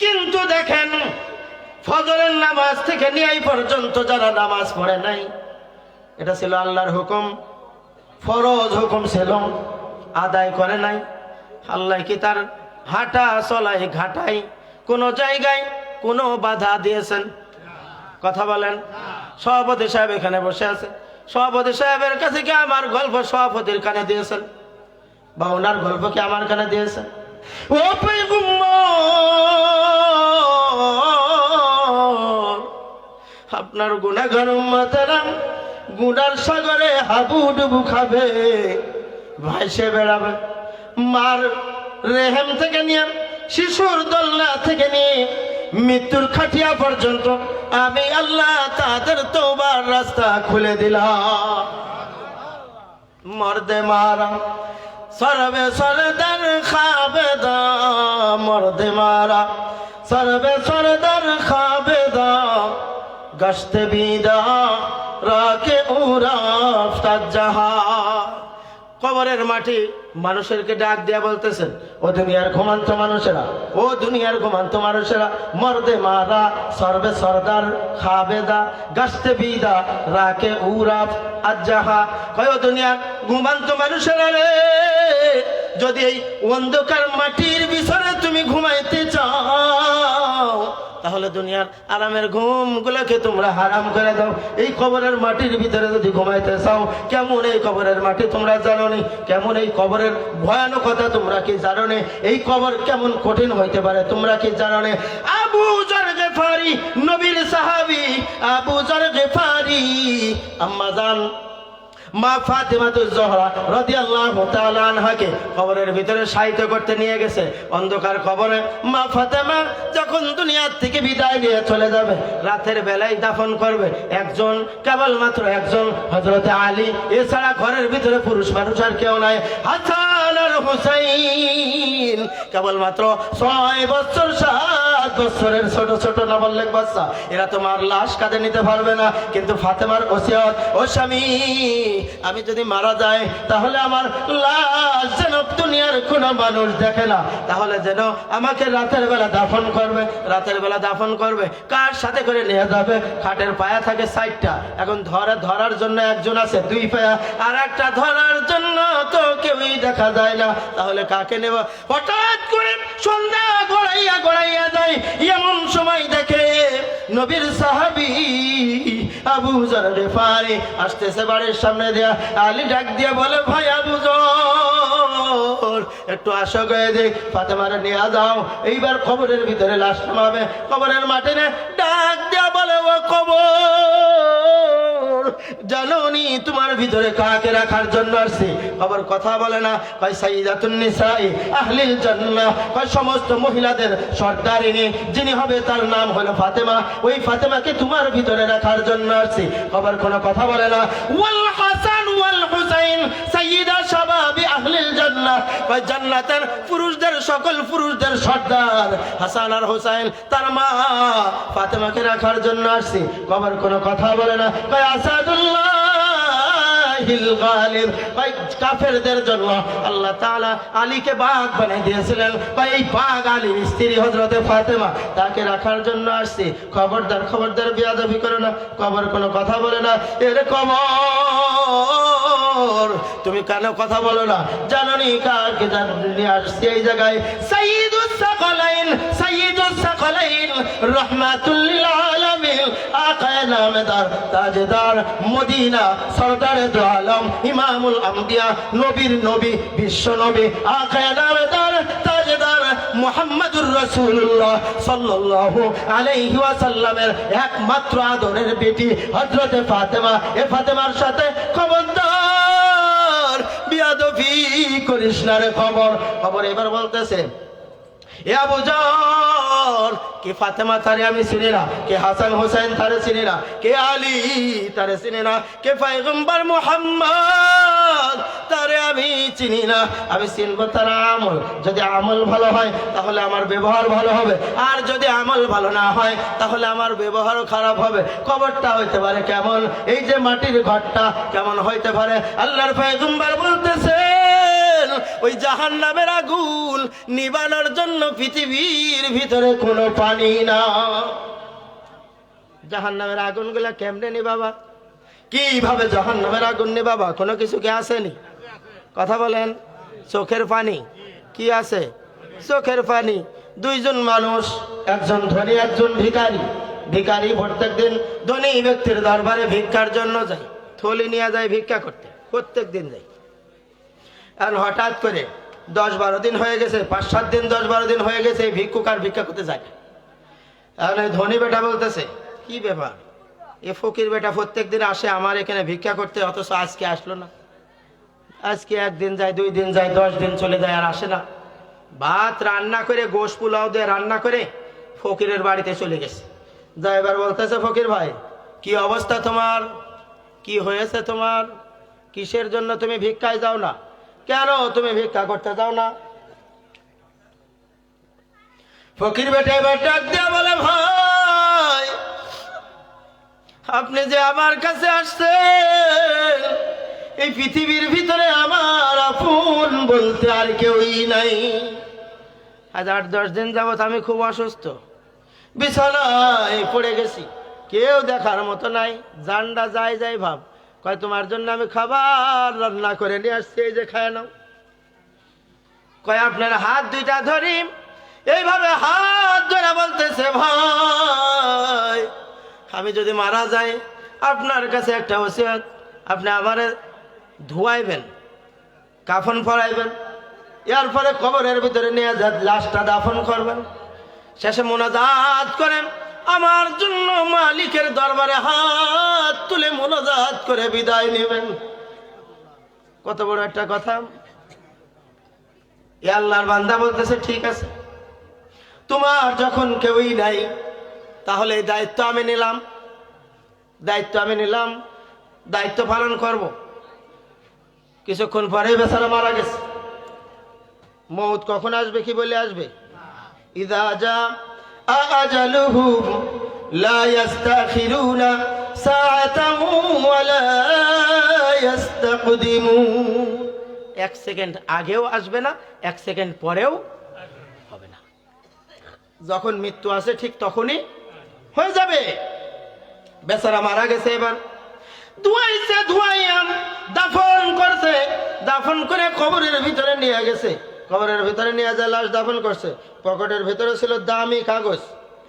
কিন্তু দেখেন, ফজরের নামাজ থেকে নিয়ে এই পর্যন্ত যারা নামাজ পড়ে নাই, এটা ছিল আল্লাহর হুকুম, ফরজ হুকুম ছিল, আদায় করে নাই। আল্লাহ কি তার হাঁটা চলায় ঘাটাই কোনো জায়গায় কোনো বাধা দিয়েছেন? কথা বলেন। সভাপতি সাহেব এখানে বসে আছে, সভাপতি সাহেবের কাছে কি আমার গল্প সভাপতির কানে দিয়েছেন? বা ওনার গল্প কি আমার কানে দিয়েছেন? ও পয়গম্বর, আপনার গুনাহগার উম্মতেরা গুনার সাগরে হাবুডুবু খাবে, ভাইসে বেড়াবে। মার রেহেম থেকে নিয়ে, শিশুর দোলনা থেকে নিয়ে মৃত্যুর খাটিয়া পর্যন্ত আমি আল্লাহ তাদের তওবার রাস্তা খুলে দিলাম। মর্দে মারা সরবে সরদার খাবেদা, মর্দে মারা সরবে সরদার খাবেদা, গশতে বিদা রাকে উরাফ তাজ্জাহা। কবরের মাটি মানুষেরকে ডাক দিয়া বলতেছেন, ও দুনিয়ার ঘুমান্ত মানুষেরা, ও দুনিয়ার ঘুমান্ত মানুষেরা, মর্দে মারা সর্বে সরদার খাবেদা, গাছতে বিদা রাকে উরাফ আজ্জাহা। কয় ও দুনিয়ার ঘুমান্ত মানুষেরা রে, যদি এই অন্ধকার মাটির বিছানে তুমি ঘুমাইতে চাও, তাহলে দুনিয়ার আরামের ঘুম গুলোকে তোমরা হারাম করে দাও। এই কবরের মাটির ভিতরে যদি ঘুমাইতে চাও, কেমন এই কবরের মাটি তোমরা জানো নি? কেমন এই কবরের ভয়ানকতা তোমরা কি জানো নি? এই কবর কেমন কঠিন হইতে পারে তোমরা কি জানো নি? আবু যর গিফারি, নবীর সাহাবী আবু যর গিফারি আম্মা জান মা ফাতেমাতুজ জোহরা রাদিয়াল্লাহু তাআলা আনহাকে কবরের ভিতরে শায়িত করতে নিয়ে গেছে। অন্ধকার কবরে মা ফাতেমা যখন দুনিয়া থেকে বিদায় নিয়ে চলে যাবে, রাতের বেলায় দাফন করবে একজন, কেবলমাত্র একজন, হযরতে আলী। এছাড়া ঘরের ভিতরে পুরুষ মানুষ আর কেউ নাই। হাসান আর হুসাইন কেবলমাত্র 6 বছর 7 বছরের ছোট ছোট নাবালক বাচ্চা, এরা তোমার লাশ কাঁধে নিতে পারবে না। কিন্তু ফাতেমার ওসিয়ত, ও স্বামী, আমি যদি মারা যাই তাহলে আমার লাশ যেন দুনিয়ার কোনো মানুষ দেখে না, তাহলে যেন আমাকে রাতের বেলা দাফন করবে। রাতের বেলা দাফন করবে কার সাথে করে নিয়ে যাবে? খাটের পায়া থাকে 4টা, এখন ধরার জন্য একজন আছে 2 পায়া, আর একটা ধরার জন্য তো কেউই দেখা যায় না, তাহলে কাকে নেব? হঠাৎ করে সন্ধ্যা গড়াইয়া যায়, এমন সময় দেখে নবীর সাহাবী আবু যর গিফারি আসতেছে বাড়ির সামনে দিয়া। আলী ডাক দিয়া বলে, ভাই আবু যর, একটু আসো গিয়ে দেখ, ফাতেমারে নিয়ে যাও। এইবার কবরের ভিতরে লাশ নামাবে। কবরের মাটিনে ডাক দিয়া বলে, ও কবর, জানোনি তোমার ভিতরে কাকে রাখার জন্য আসছে? কবর কথা বলে না, কয় সাইয়্যিদাতুন নিসাই আহলিল জান্নাহ, কয় সমস্ত মহিলাদের সর্দারিনী যিনি হবে তার নাম হলো ফাতেমা, ওই ফাতেমাকে তোমার ভিতরে রাখার জন্য আসছে। কবর কোনো কথা বলে না। ওয়াল হাসান ওয়াল হুসাইন সাইয়্যিদা শাবাবি আহলিল জান্নাহ, কয় জান্নাতের পুরুষদের সকল পুরুষদের সর্দার হাসান আর হুসাইন তার মা ফাতেমাকে রাখার জন্য আসছে। কবর কোনো কথা বলে না, কয় আসাদুল্লাহিল গালিব, কয় কাফেরদের জন্য আল্লাহ তাআলা আলীকে বাঘ বানিয়ে দিয়েছিলেন, কয় এই বাঘ আলীর স্ত্রী হযরতে ফাতেমা, তাকে রাখার জন্য আসছে। খবরদার বেয়াদবি করো না। কবর কোনো কথা বলে না। এর কবর, তুমি কেন কথা বলো না? জানোনি কাকে নিয়ে আসছে এই জায়গায়? সাইয়্যিদুস সাকালাইন রাহমাতুল লিল আলামিন, আকায়ে নামদার তাজদার মদিনা সরদারে দু আলম ইমামুল আম্বিয়া, নবীর নবী, বিশ্ব নবী, আকায়ে নামদার তাজদার মুহাম্মদুর রাসূলুল্লাহ সাল্লাল্লাহু আলাইহি ওয়াসাল্লামের একমাত্র আদরের বেটি হযরতে ফাতেমা। এ ফাতেমার সাথে খবরদার বিয়াদবি করিস না রে। খবর এবার বলতেছে, এ আবু যর, কে ফাতেমা তারে আমি চিনি না, কে হাসান হুসাইন তারে চিনি না, কে আলী তারে চিনি না, কে পয়গম্বর মুহাম্মদ তারে আমি চিনি না। আমি চিনবো তার আমল। যদি আমল ভালো হয় তাহলে আমার ব্যবহার ভালো হবে, আর যদি আমল ভালো না হয় তাহলে আমার ব্যবহারও খারাপ হবে। খবরটা হইতে পারে কেমন? এই যে মাটির ঘরটা কেমন হইতে পারে? আল্লাহর পয়গম্বর বলতেছেন, ওই জাহান্নামের আগুন নিবানোর জন্য পৃথিবীর ভিতরে কোনো পানি না। জাহান্নামের আগুন গুলা কেমনে নিবাবা? কিভাবে জাহান্নামের আগুন নিবাবা? কোনো কিছু কি আসেনি? কথা বলেন। চোখের পানি কি আছে? চোখের পানি। 2 জন মানুষ, একজন ধনী একজন ভিখারি। ভিখারি প্রত্যেক দিন ধনী ব্যক্তির দরবারে ভিক্ষার জন্য যায়, থলি নিয়ে যায় ভিক্ষা করতে, প্রত্যেক দিন যায়। আর হঠাৎ করে 10-12 দিন হয়ে গেছে, 5-7 দিন 10-12 দিন হয়ে গেছে, ভিক্ষুক আর ভিক্ষা করতে যায়। আর ধনী বেটা বলতেছে, কি ব্যাপার, এ ফকির বেটা প্রত্যেক দিন আসে আমার এখানে ভিক্ষা করতে, অথচ আজকে আসলো না। আজকে একদিন যায়, 2 দিন যায়, 10 দিন চলে যায়, আর আসে না। ভাত রান্না করে, গোশ পোলাও দিয়ে রান্না করে ফকিরের বাড়িতে চলে গেছে। যা এবার বলতেছে, ফকির ভাই কি অবস্থা তোমার, কি হয়েছে তোমার, কিসের জন্য তুমি ভিক্ষায় যাও না, কেন তুমি ভিক্ষা করতে যাও না? ফকির বেটা এবার ডাক দিয়া বলে, ভাই আপনি যে আমার কাছে আসছেন, এই পৃথিবীর ভিতরে আমার আপন বলতে আর কেউই নাই। আজ 8-10 দিন যাবত আমি খুব অসুস্থ, বিছানায় পড়ে গেছি, কেউ দেখার মতো নাই। জানডা যাই যাই ভাব, কয় তোমার জন্য আমি খাবার রান্না করে নিয়ে আসছি, এই যে খায় নাও। কয় আপনার হাত 2টা ধরি, এইভাবে হাত ধরে বলতেছে, ভাই আমি যদি মারা যাই, আপনার কাছে একটা ওসিয়ত, আপনি আমারে ধোয়াইবেন, কাফন পরাইবেন, এরপরে কবরের ভিতরে নিয়ে লাশটা দাফন করবেন। শেষে মোনাজাত করেন, আমার জন্য মালিকের দরবারে হাত তুলে মোনাজাত করে বিদায় নেবেন। কত বড় একটা কথা। এ আল্লাহর বান্দা বলতেছে, ঠিক আছে, তোমার যখন কেউই নাই, তাহলে এই দায়িত্ব আমি নিলাম, দায়িত্ব পালন করব। কিছুক্ষণ পরেই বেচারা মারা গেছে। মৌত কখন আসবে, কি বলে আসবে? ইযা জা আজালুহুম লা ইস্তাখিরুনা সাআতান ওয়া লা ইস্তাকদিমুন। 1 সেকেন্ড আগেও আসবে না, 1 সেকেন্ড পরেও হবে না। যখন মৃত্যু আসে ঠিক তখনই হয়ে যাবে। বেচারা মারা গেছে, এবার ধুয়াইছে, ধুয়াইয়া দাফন করছে, দাফন করে কবরের ভিতরে নিয়ে গেছে। কবরের ভিতরে নিয়ে যায়, লাশ দাফন করছে। পকেটের ভিতরে ছিল দামি কাগজ,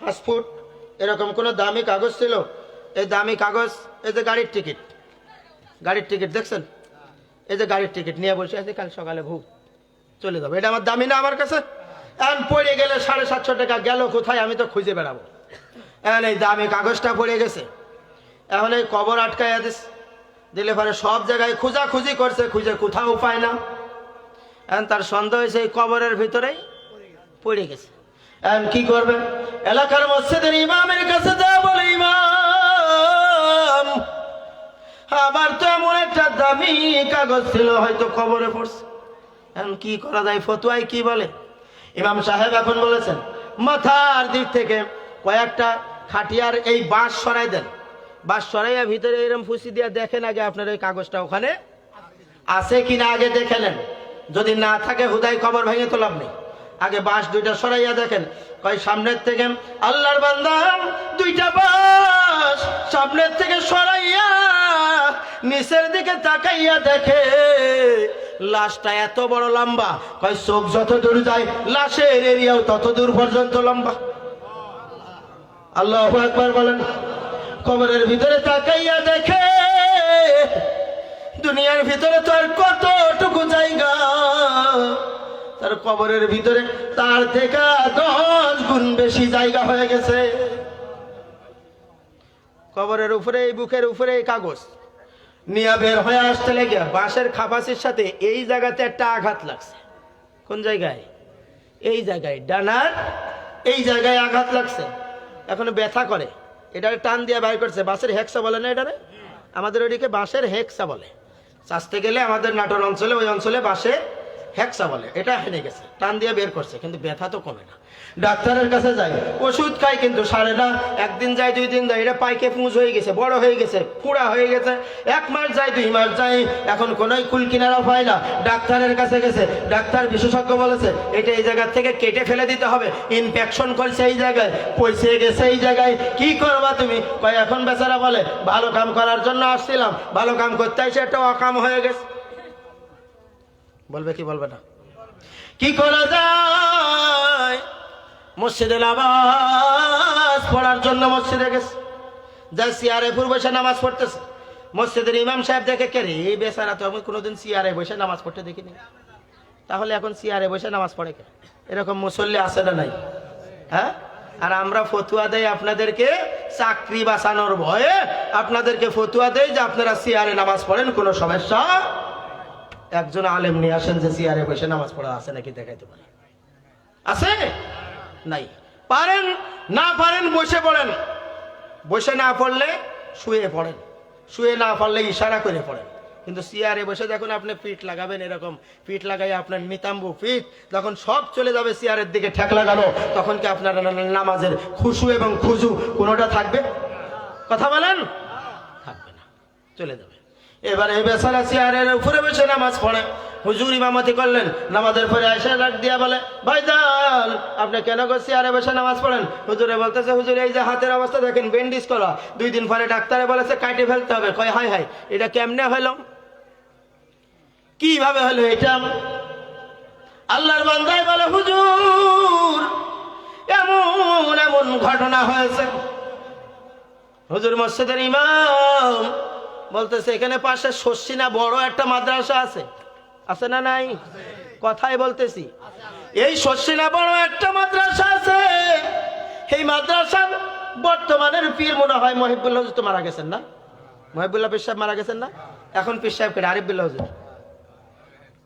5 ফুট এরকম কোন দামি কাগজ ছিল। এই দামি কাগজ, এই যে গাড়ির টিকিট দেখছেন, এই যে গাড়ির টিকিট নিয়ে বসে আছে, কাল সকালে ভূত চলে যাবে, এটা আমার দামি না আমার কাছে। এখন পড়ে গেলে 750 টাকা গেল কোথায়, আমি তো খুঁজে বেড়াবো। এখন এই দামি কাগজটা পড়ে গেছে, এখন এই কবর আটকাইয়া দিলে পরে সব জায়গায় খোঁজাখুঁজি করছে, খুঁজে কোথাও পায় না। এখন তার সন্দেহ হয়েছে এই কবরের ভিতরেই পড়ে গেছে। এখন কি করবে? এলাকার মসজিদের ইমামের কাছে যায়, বলে, ইমাম আমার তো এমন একটা দামি কাগজ ছিল, হয়তো কবরে পড়ছে, এখন কি করা যায়, ফতুয়ায় কি বলে? ইমাম সাহেব এখন বলেছেন, মাথার দিক থেকে কয়েকটা খাটিয়ার এই বাঁশ সরাই দেন, বাঁশ সরাইয়া ভিতরে এরকম ফুসি দিয়ে দেখেন আগে আপনার ওই কাগজটা ওখানে আছে কিনা, আগে দেখে নেন। যদি না থাকে হুদাই কবর ভেঙে তো লাভ নেই, আগে বাঁশ 2টা সরাইয়া দেখেন। কয় সামনের থেকে, আল্লাহর বান্দা 2টা বাঁশ সামনের থেকে সরাইয়া নিচের দিকে তাকাইয়া দেখে লাশটা এত বড় লম্বা, কয় চোখ যত দূর যায় লাশের এরিয়াও তত দূর পর্যন্ত লম্বা। আল্লাহু আকবার বলেন। কবরের ভিতরে তাকাইয়া দেখে দুনিয়ার ভিতরে তো আর কতটুকু জায়গা, তার কবরের ভিতরে তার থেকে 10 গুণ বেশি জায়গা হয়ে গেছে। কবরের উপরে, এই বুকের উপরে এই কাগজ নিয়ে বের হয়ে আসতে লেগে বাঁশের খাপাসির সাথে এই জায়গাতে একটা আঘাত লাগছে। কোন জায়গায়? এই জায়গায়, ডানার এই জায়গায় আঘাত লাগছে, এখন ব্যথা করে। এটারে টান দিয়ে বাইর করছে। বাঁশের হেক্সা বলে না এটারে, আমাদের ওইদিকে বাঁশের হেক্সা বলে। চাষতে গেলে আমাদের নাটোর অঞ্চলে, ওই অঞ্চলে বাঁশে হেক্সা বলে। এটা হেনে গেছে, টান দিয়ে বের করছে, কিন্তু ব্যথা তো কমে না। ডাক্তারের কাছে যাই, ওষুধ খাই, কিন্তু সারে না। 1 দিন যায়, 2 দিন যায়, এটা পাইকে পুঁজ হয়ে গেছে, বড় হয়ে গেছে, পুরা হয়ে গেছে। 1 মাস যায়, 2 মাস যায়, এখন কোনোই কুল কিনারা পায় না। ডাক্তারের কাছে গেছে, ডাক্তার বিশেষজ্ঞ বলেছে এটা এই জায়গা থেকে কেটে ফেলে দিতে হবে, ইনফেকশন করছে এই জায়গায়, পয়সে গেছে এই জায়গায়, কি করবা তুমি? কয় এখন বেচারা বলে, ভালো কাম করার জন্য আসছিলাম, ভালো কাম করতে এসে একটা অকাম হয়ে গেছে। বলবে কি বলবে না? কি করা যায়? মসজিদে নামাজ পড়ার জন্য মসজিদে গেছে, যা চেয়ারে পুর বসে নামাজ পড়তেছে। মসজিদের ইমাম সাহেব দেখে, কে রে এই বেচারা, তো আমি কোনোদিন চেয়ারে বসে নামাজ পড়তে দেখিনি, তাহলে এখন চেয়ারে বসে নামাজ পড়ে কে? এরকম মুসল্লি আছে না নাই? হ্যাঁ, আর আমরা ফতুয়া দেই আপনাদেরকে চাকরি বাঁচানোর ভয়ে আপনাদেরকে ফতুয়া দেয় যে আপনারা চেয়ারে নামাজ পড়েন, কোনো সমস্যা। একজন আলেম নিয়ে আসেন যে চেয়ারে বসে নামাজ পড়া আছে নাকি দেখাইতে পারে? আছে? নাই। পারেন না পারেন বসে পড়েন, বসে না পড়লে শুয়ে পড়েন, শুয়ে না পারলে ইশারা করে পড়েন। কিন্তু চেয়ারে বসে যখন আপনি পিঠ লাগাবেন, এরকম পিঠ লাগাই আপনার নিতাম্বু পিঠ, যখন সব চলে যাবে চেয়ারের দিকে ঠেক লাগানো, তখন কি আপনার নামাজের খুশু এবং খুজু কোনোটা থাকবে? কথা বলেন, থাকবে না, চলে যাবে। এবারে বেচারা চেয়ারের উপরে বসে নামাজ পড়ে, হুজুর ইমামতি করলেন, নামাজের পরে এসে ডাক দিয়া বলে, ভাইজান আপনি কেন গো চেয়ারে বসে নামাজ পড়েন? হুজুরে বলতেছে, হুজুর এই যে হাতের অবস্থা দেখেন, ব্যান্ডেজ করা, 2 দিন পরে ডাক্তারে বলেছে কাটে ফেলতে হবে। কয় হাই হাই, এটা কেমনে হলো, কিভাবে হলো এটা? আল্লাহর বান্দাই বলে, হুজুর এমন এমন ঘটনা হয়েছে। হুজুর মসজিদের ইমাম বলতেছে, এখানে পাশে শর্ষিনা বড় একটা মাদ্রাসা আছে, আছে না নাই? কথাই বলতেছি, এই শর্ষিনা বড় একটা মাদ্রাসা আছে। এই মাদ্রাসার বর্তমানের পীর মনে হয় মহিবুল্লাহ হুজুর তো মারা গেছেন না? মহিবুল্লাহ পীর সাহেব মারা গেছেন না? এখন পীর সাহেব কেটে আরিফুল্লাহ হুজুর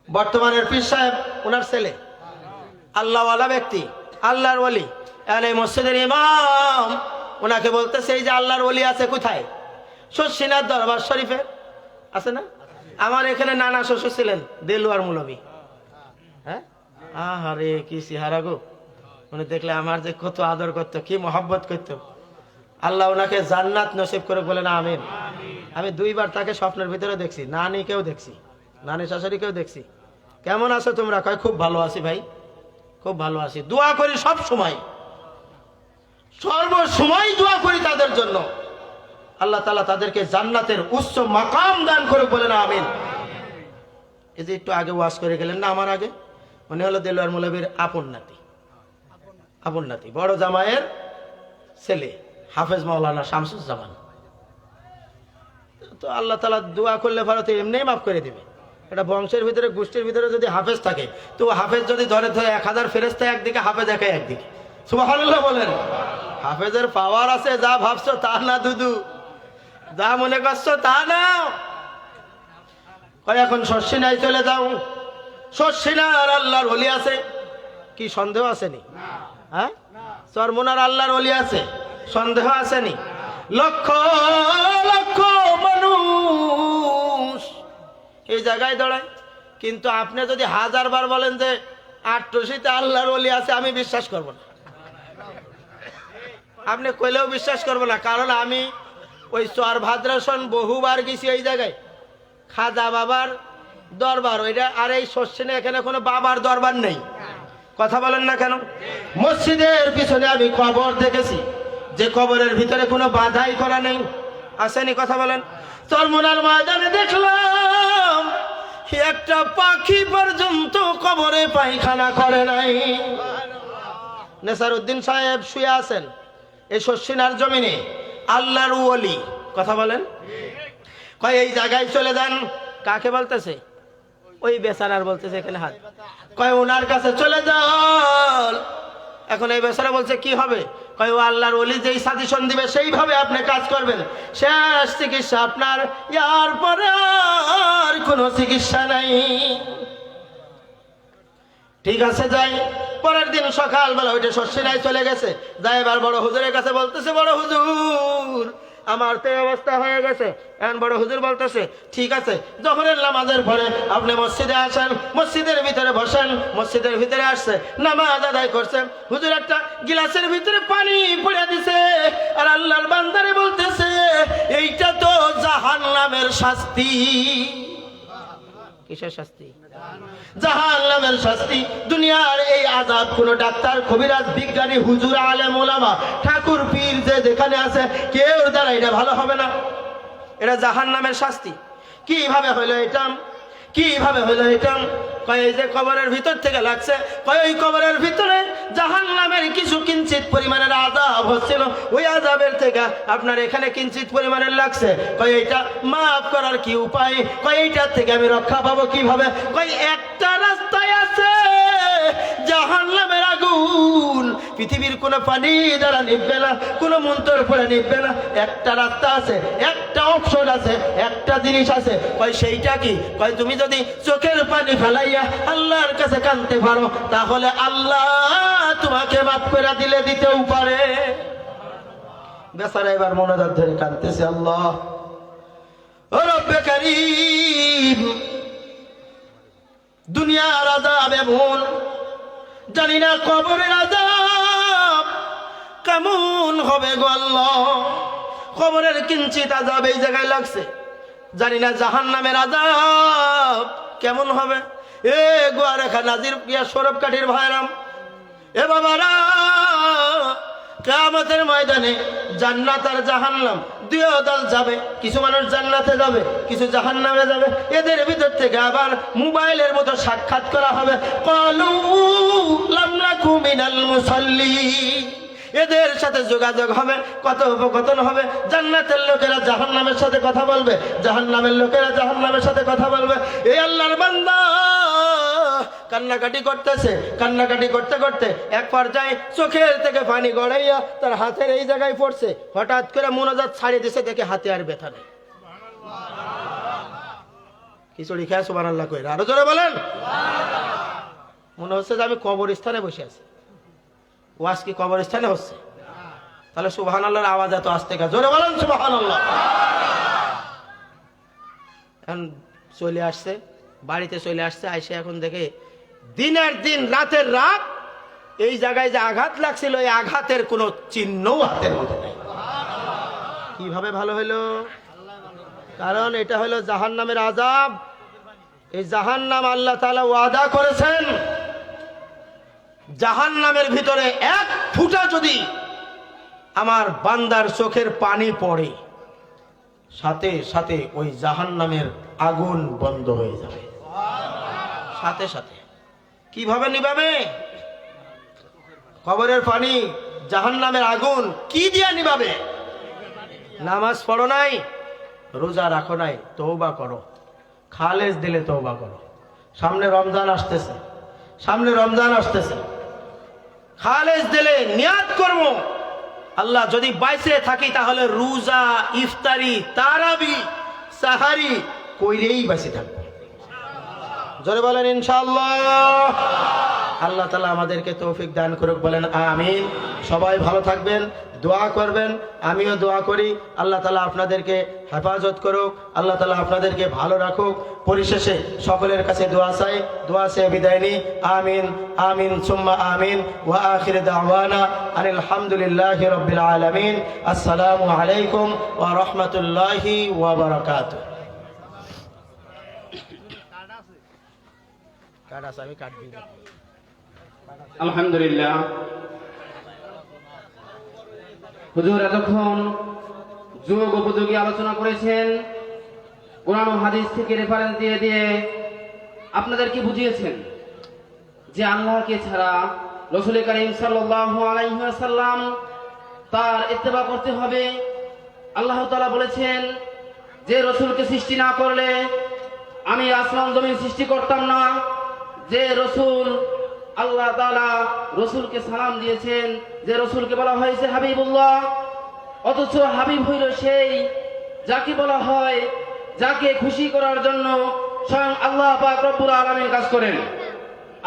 বর্তমানের পীর সাহেব, ওনার ছেলে, আল্লাহওয়ালা ব্যক্তি, আল্লাহর ওলি। এই মসজিদের ইমাম ওনাকে বলতেছে, এই যে আল্লাহর ওলি আছে কোথায়? শর্ষিনার দরবার শরীফে আছে না? আমার এখানে নানা শ্বশুর ছিলেন, দেলোয়ার মৌলভী। হ্যাঁ, আহারে কি সিহারা গো, উনি দেখলে আমার যে কত আদর করতো, কি মহব্বত করতো। আল্লাহ ওনাকে জান্নাত নসিব করে, বলে না আমিন। আমি 2 বার তাকে স্বপ্নের ভিতরে দেখছি, নানিকেও দেখছি, নানি শাশুড়িকেও দেখছি। কেমন আছো তোমরা? কয় খুব ভালো আছি ভাই, খুব ভালো আছি। দোয়া করি সব সময়, সর্বসময় দোয়া করি তাদের জন্য, আল্লাহ তাআলা তাদেরকে জান্নাতের উচ্চ মাকাম দান করে, বলে না আমিন। এই যে একটু আগে ওয়াজ করে গেলেন না আমার আগে, মনে হলো দেলোয়ার মৌলভীর আপন নাতি, আপন নাতি, বড় জামাইয়ের ছেলে হাফেজ মাওলানা শামসুজ্জামান। তো আল্লাহ তাআলা দোয়া করলে ভারতে এমনিই মাফ করে দিবে। এটা বংশের ভিতরে, গোষ্ঠীর ভিতরে যদি হাফেজ থাকে, তো হাফেজ যদি ধরে 1000 ফেরেশতা একদিকে, হাফেজ একা একদিকে। সুবহানাল্লাহ বলেন। হাফেজের পাওয়ার আছে, যা ভাবছো তা না দুদু, যা মনে করছো তা না। কয় এখন শর্ষিনায় চলে যাও, শর্ষিনার আল্লাহর ওলি আছে, কি সন্দেহ আসেনি? হ্যাঁ, চরমোনার আল্লাহর ওলি আছে, সন্দেহ আসেনি? লক্ষ লক্ষ মানুষ এই জায়গায় দাঁড়ায়, কিন্তু আপনি যদি 1000 বার বলেন যে 88তে আল্লাহর ওলি আছে, আমি বিশ্বাস করব না। আপনি কইলেও বিশ্বাস করবো না, কারণ আমি ওই চর ভাদ্রাসন বহুবার গেছি এই জায়গায়, খাজা বাবার দরবার ওইটা, আর এই শর্ষিনে এখানে কোনো বাবার দরবার নেই। কথা বলেন না কেন? মসজিদের পিছনে আমি কবর দেখেছি, যে কবরের ভিতরে কোনো বাধাই করা নেই, আসেনি? কথা বলেন। চরমোনার ময়দানে দেখলাম একটা পাখি পর্যন্ত কবরে পায়খানা করে নাই। নেসারউদ্দিন সাহেব শুয়ে আছেন এই শর্ষিনার জমিনে, আল্লাহর ওলি। কথা বলেন। কয় এই জায়গায় চলে যান। কাকে বলতেছে? ওই বেচারার বলতেছে, এখানে হাত। কয় ওনার কাছে চলে যান। এখন এই বেচারা বলছে কি হবে? কয় ও আল্লাহর ওলি যেই সাজেশন দিবে সেইভাবে আপনি কাজ করবেন, শেষ চিকিৎসা আপনার, ইয়ার পরে আর কোনো চিকিৎসা নাই। ঠিক আছে যাই। পরের দিন সকালবেলা ওইটা শর্ষিনায় চলে গেছে, যাই এবার বড় হুজুরের কাছে বলতেছে, বড় হুজুর আমার তো অবস্থা হয়ে গেছে। এখন বড় হুজুর বলতেছে, ঠিক আছে জোহরের নামাজের পরে আপনি মসজিদে আসেন, মসজিদের ভিতরে বসেন। মসজিদের ভিতরে আসছে, নামাজ আদায় করছে। হুজুর একটা গিলাসের ভিতরে পানি পড়ে দিছে, আর আল্লাহর বান্দারে বলতেছে, এইটা তো জাহান্নামের শাস্তি। কিসের শাস্তি? জাহান্নামের শাস্তি। দুনিয়ার এই আযাব কোন ডাক্তার, কবিরাজ, বিজ্ঞানী, হুজুর, আলেম, ওলামা, ঠাকুর, পীর যে যেখানে আছে, কেউ দ্বারা এটা ভালো হবে না। এটা জাহান্নামের শাস্তি। কিভাবে হইলো এটা? কিভাবে হইলো এটা? কয় এই যে কবরের ভিতর থেকে লাগছে, কয় ওই কবরের ভিতরে জাহান্নামের কিছু কিঞ্চিত পরিমাণের আযাব হচ্ছিল, ওই আযাবের থেকে আপনার এখানে কিঞ্চিত পরিমাণের লাগছে। কয় এইটা মাফ করার কি উপায়? কয় এইটার থেকে আমি রক্ষা পাবো কিভাবে? কয় একটা রাস্তায় আছে, জাহান্নামের আগুন পৃথিবীর কোনো পানি দ্বারা নিববে না, কোনো মন্ত্র পড়ে নিববে না। একটা রাস্তা আছে, একটা অপশন আছে, একটা জিনিস আছে। কয় সেইটা কি? কয় তুমি যদি চোখের পানি ফেলাইয়া আল্লাহর কাছে কাঁদতে পারো, তাহলে আল্লাহ তোমাকে মাফ করে দিতেও পারে। বেচারা এবার মনোজাত ধরে কাঁদতেছে, আল্লাহ ও রব্বে কারীম, দুনিয়ার আযাব এমন, জানি না কবরের আযাব কেমন হবে গো আল্লাহ। কবরের কিঞ্চিত আযাব এই জায়গায় লাগছে, জানি না জাহান্নামের আযাব কেমন হবে। এ গোয়ারেখা নাজির প্রিয়া সৌরভ কাঠির ভাইরাম, এ বাবারা, কিয়ামতের ময়দানে জান্নাত আর জাহান্নাম দুই দল যাবে। কিছু মানুষ জান্নাতে যাবে, কিছু জাহান্নামে যাবে। এদের ভিতর থেকে আবার মোবাইলের মতো সাক্ষাৎ করা হবে, ক্বালু লাম নাকু মিনাল মুসাল্লিন। এদের সাথে যোগাযোগ হবে, কথোপকথন হবে। জান্নাতের লোকেরা জাহান্নামের সাথে কথা বলবে, জাহান্নামের লোকেরা জাহান্নামের সাথে কথা বলবে। এই আল্লাহর বান্দা কান্নাকাটি করতেছে, কান্নাকাটি করতে করতে এক পর্যায়ে চোখের থেকে পানি গড়াইয়া তার হাতের এই জায়গায় পড়ছে। হঠাৎ করে মোনাজাত ছাড়িয়ে দিছে, দেখে হাতে আর ব্যথা নেই। খিচুড়ি খেয়ে সুবহানাল্লাহ কই, আরো জোরে বলেন। মনে হচ্ছে যে আমি কবরস্থানে বসে আছি। ওয়াজ কি কবরস্থানে হচ্ছে? তাহলে সুবহানাল্লাহর আওয়াজ এত আসতে গা, জোরে বলেন সুবহানাল্লাহ। এখন চলে আসছে, বাড়িতে চলে আসছে, আইসে এখন দেখে দিনের দিন রাতের রাত এই জায়গায় যে আঘাত লাগছিল, এই আঘাতের কোনো চিহ্নও হাতের মধ্যে নেই। কিভাবে ভালো হইলো? কারণ এটা হলো জাহান্নামের আযাব। এই জাহান্নাম আল্লাহ তাআলা ওয়াদা করেছেন, জাহান্নামের ভিতরে এক ফুটা যদি আমার বান্দার চোখের পানি পড়ে, সাথে সাথে ওই জাহান্নামের আগুন বন্ধ হয়ে যাবে। সাথে সাথে কিভাবে নিভাবে? কবরের পানি, জাহান্নামের আগুন কি দিয়ে নিভাবে? নামাজ পড়ো নাই, রোজা রাখো নাই, তওবা করো, খালেস দিলে তওবা করো। সামনে রমজান আসতেছে, সামনে রমজান আসতেছে, খালেস দিলে নিয়াত করব, আল্লাহ যদি বাইসে থাকি তাহলে রোজা, ইফতারি, তারাবি, সাহারি কইরেই বাইসে থাকবো। জোরে বলেন ইনশাআল্লাহ। আল্লাহ তাআলা আমাদেরকে তৌফিক দান করুক, বলেন আমিন। সবাই ভালো থাকবেন, দোয়া করবেন, আমিও দোয়া করি। আল্লাহ তাআলা আপনাদেরকে হেফাজত করুক, আল্লাহ তাআলা আপনাদেরকে ভালো রাখুক। পরিশেষে সকলের কাছে দোয়া চাই, দোয়া চেয়ে বিদায় নিই। আমিন আমিন সুম্মা আমিন। ওয়া আখির দাওয়ানা আনিল হামদুলিল্লাহি রাব্বিল আলামিন। আসসালামু আলাইকুম ওয়া রাহমাতুল্লাহি ওয়া বারাকাতুহু। আমি কাট দিই। আলহামদুলিল্লাহ, হুজুর এতক্ষণ যোগ উপযোগী আলোচনা করেছেন, কোরআন ও হাদিস থেকে রেফারেন্স দিয়ে দিয়ে আপনাদেরকে বুঝিয়েছেন যে আল্লাহকে ছাড়া, রাসূল কারীম সাল্লাল্লাহু আলাইহি ওয়াসাল্লাম তার ইত্তেবা করতে হবে। আল্লাহ তাআলা বলেছেন যে রাসূলকে সৃষ্টি না করলে আমি আসমান জমিন সৃষ্টি করতাম না। যে রাসূল, আল্লাহ তাআলা রাসূলকে সালাম দিয়েছেন, যে রাসূলকে বলা হয়েছে হাবিবুল্লাহ, অথচ হাবিব হইল সেই যাকে বলা হয়, যাকে খুশি করার জন্য স্বয়ং আল্লাহ পাক রব্বুল আলামিন কাজ করেন।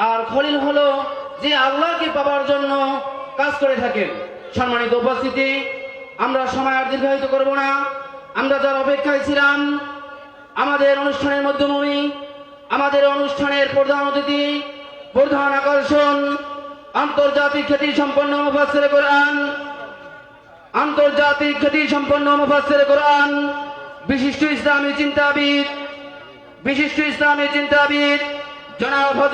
আর খলিল হলো যে আল্লাহকে পাওয়ার জন্য কাজ করে থাকেন। সম্মানিত উপস্থিতি, আমরা সময় আর দীর্ঘায়িত করব না। আমরা যার অপেক্ষায় ছিলাম, আমাদের অনুষ্ঠানের মধ্যমণি, আমাদের অনুষ্ঠানের প্রধান অতিথি, প্রধান আকর্ষণ, আন্তর্জাতিক খ্যাতি সম্পন্ন মুফাসসিরে কোরআন, আন্তর্জাতিক খ্যাতি সম্পন্ন মুফাসসিরে কোরআন, বিশিষ্ট ইসলামী চিন্তাবিদ জনাব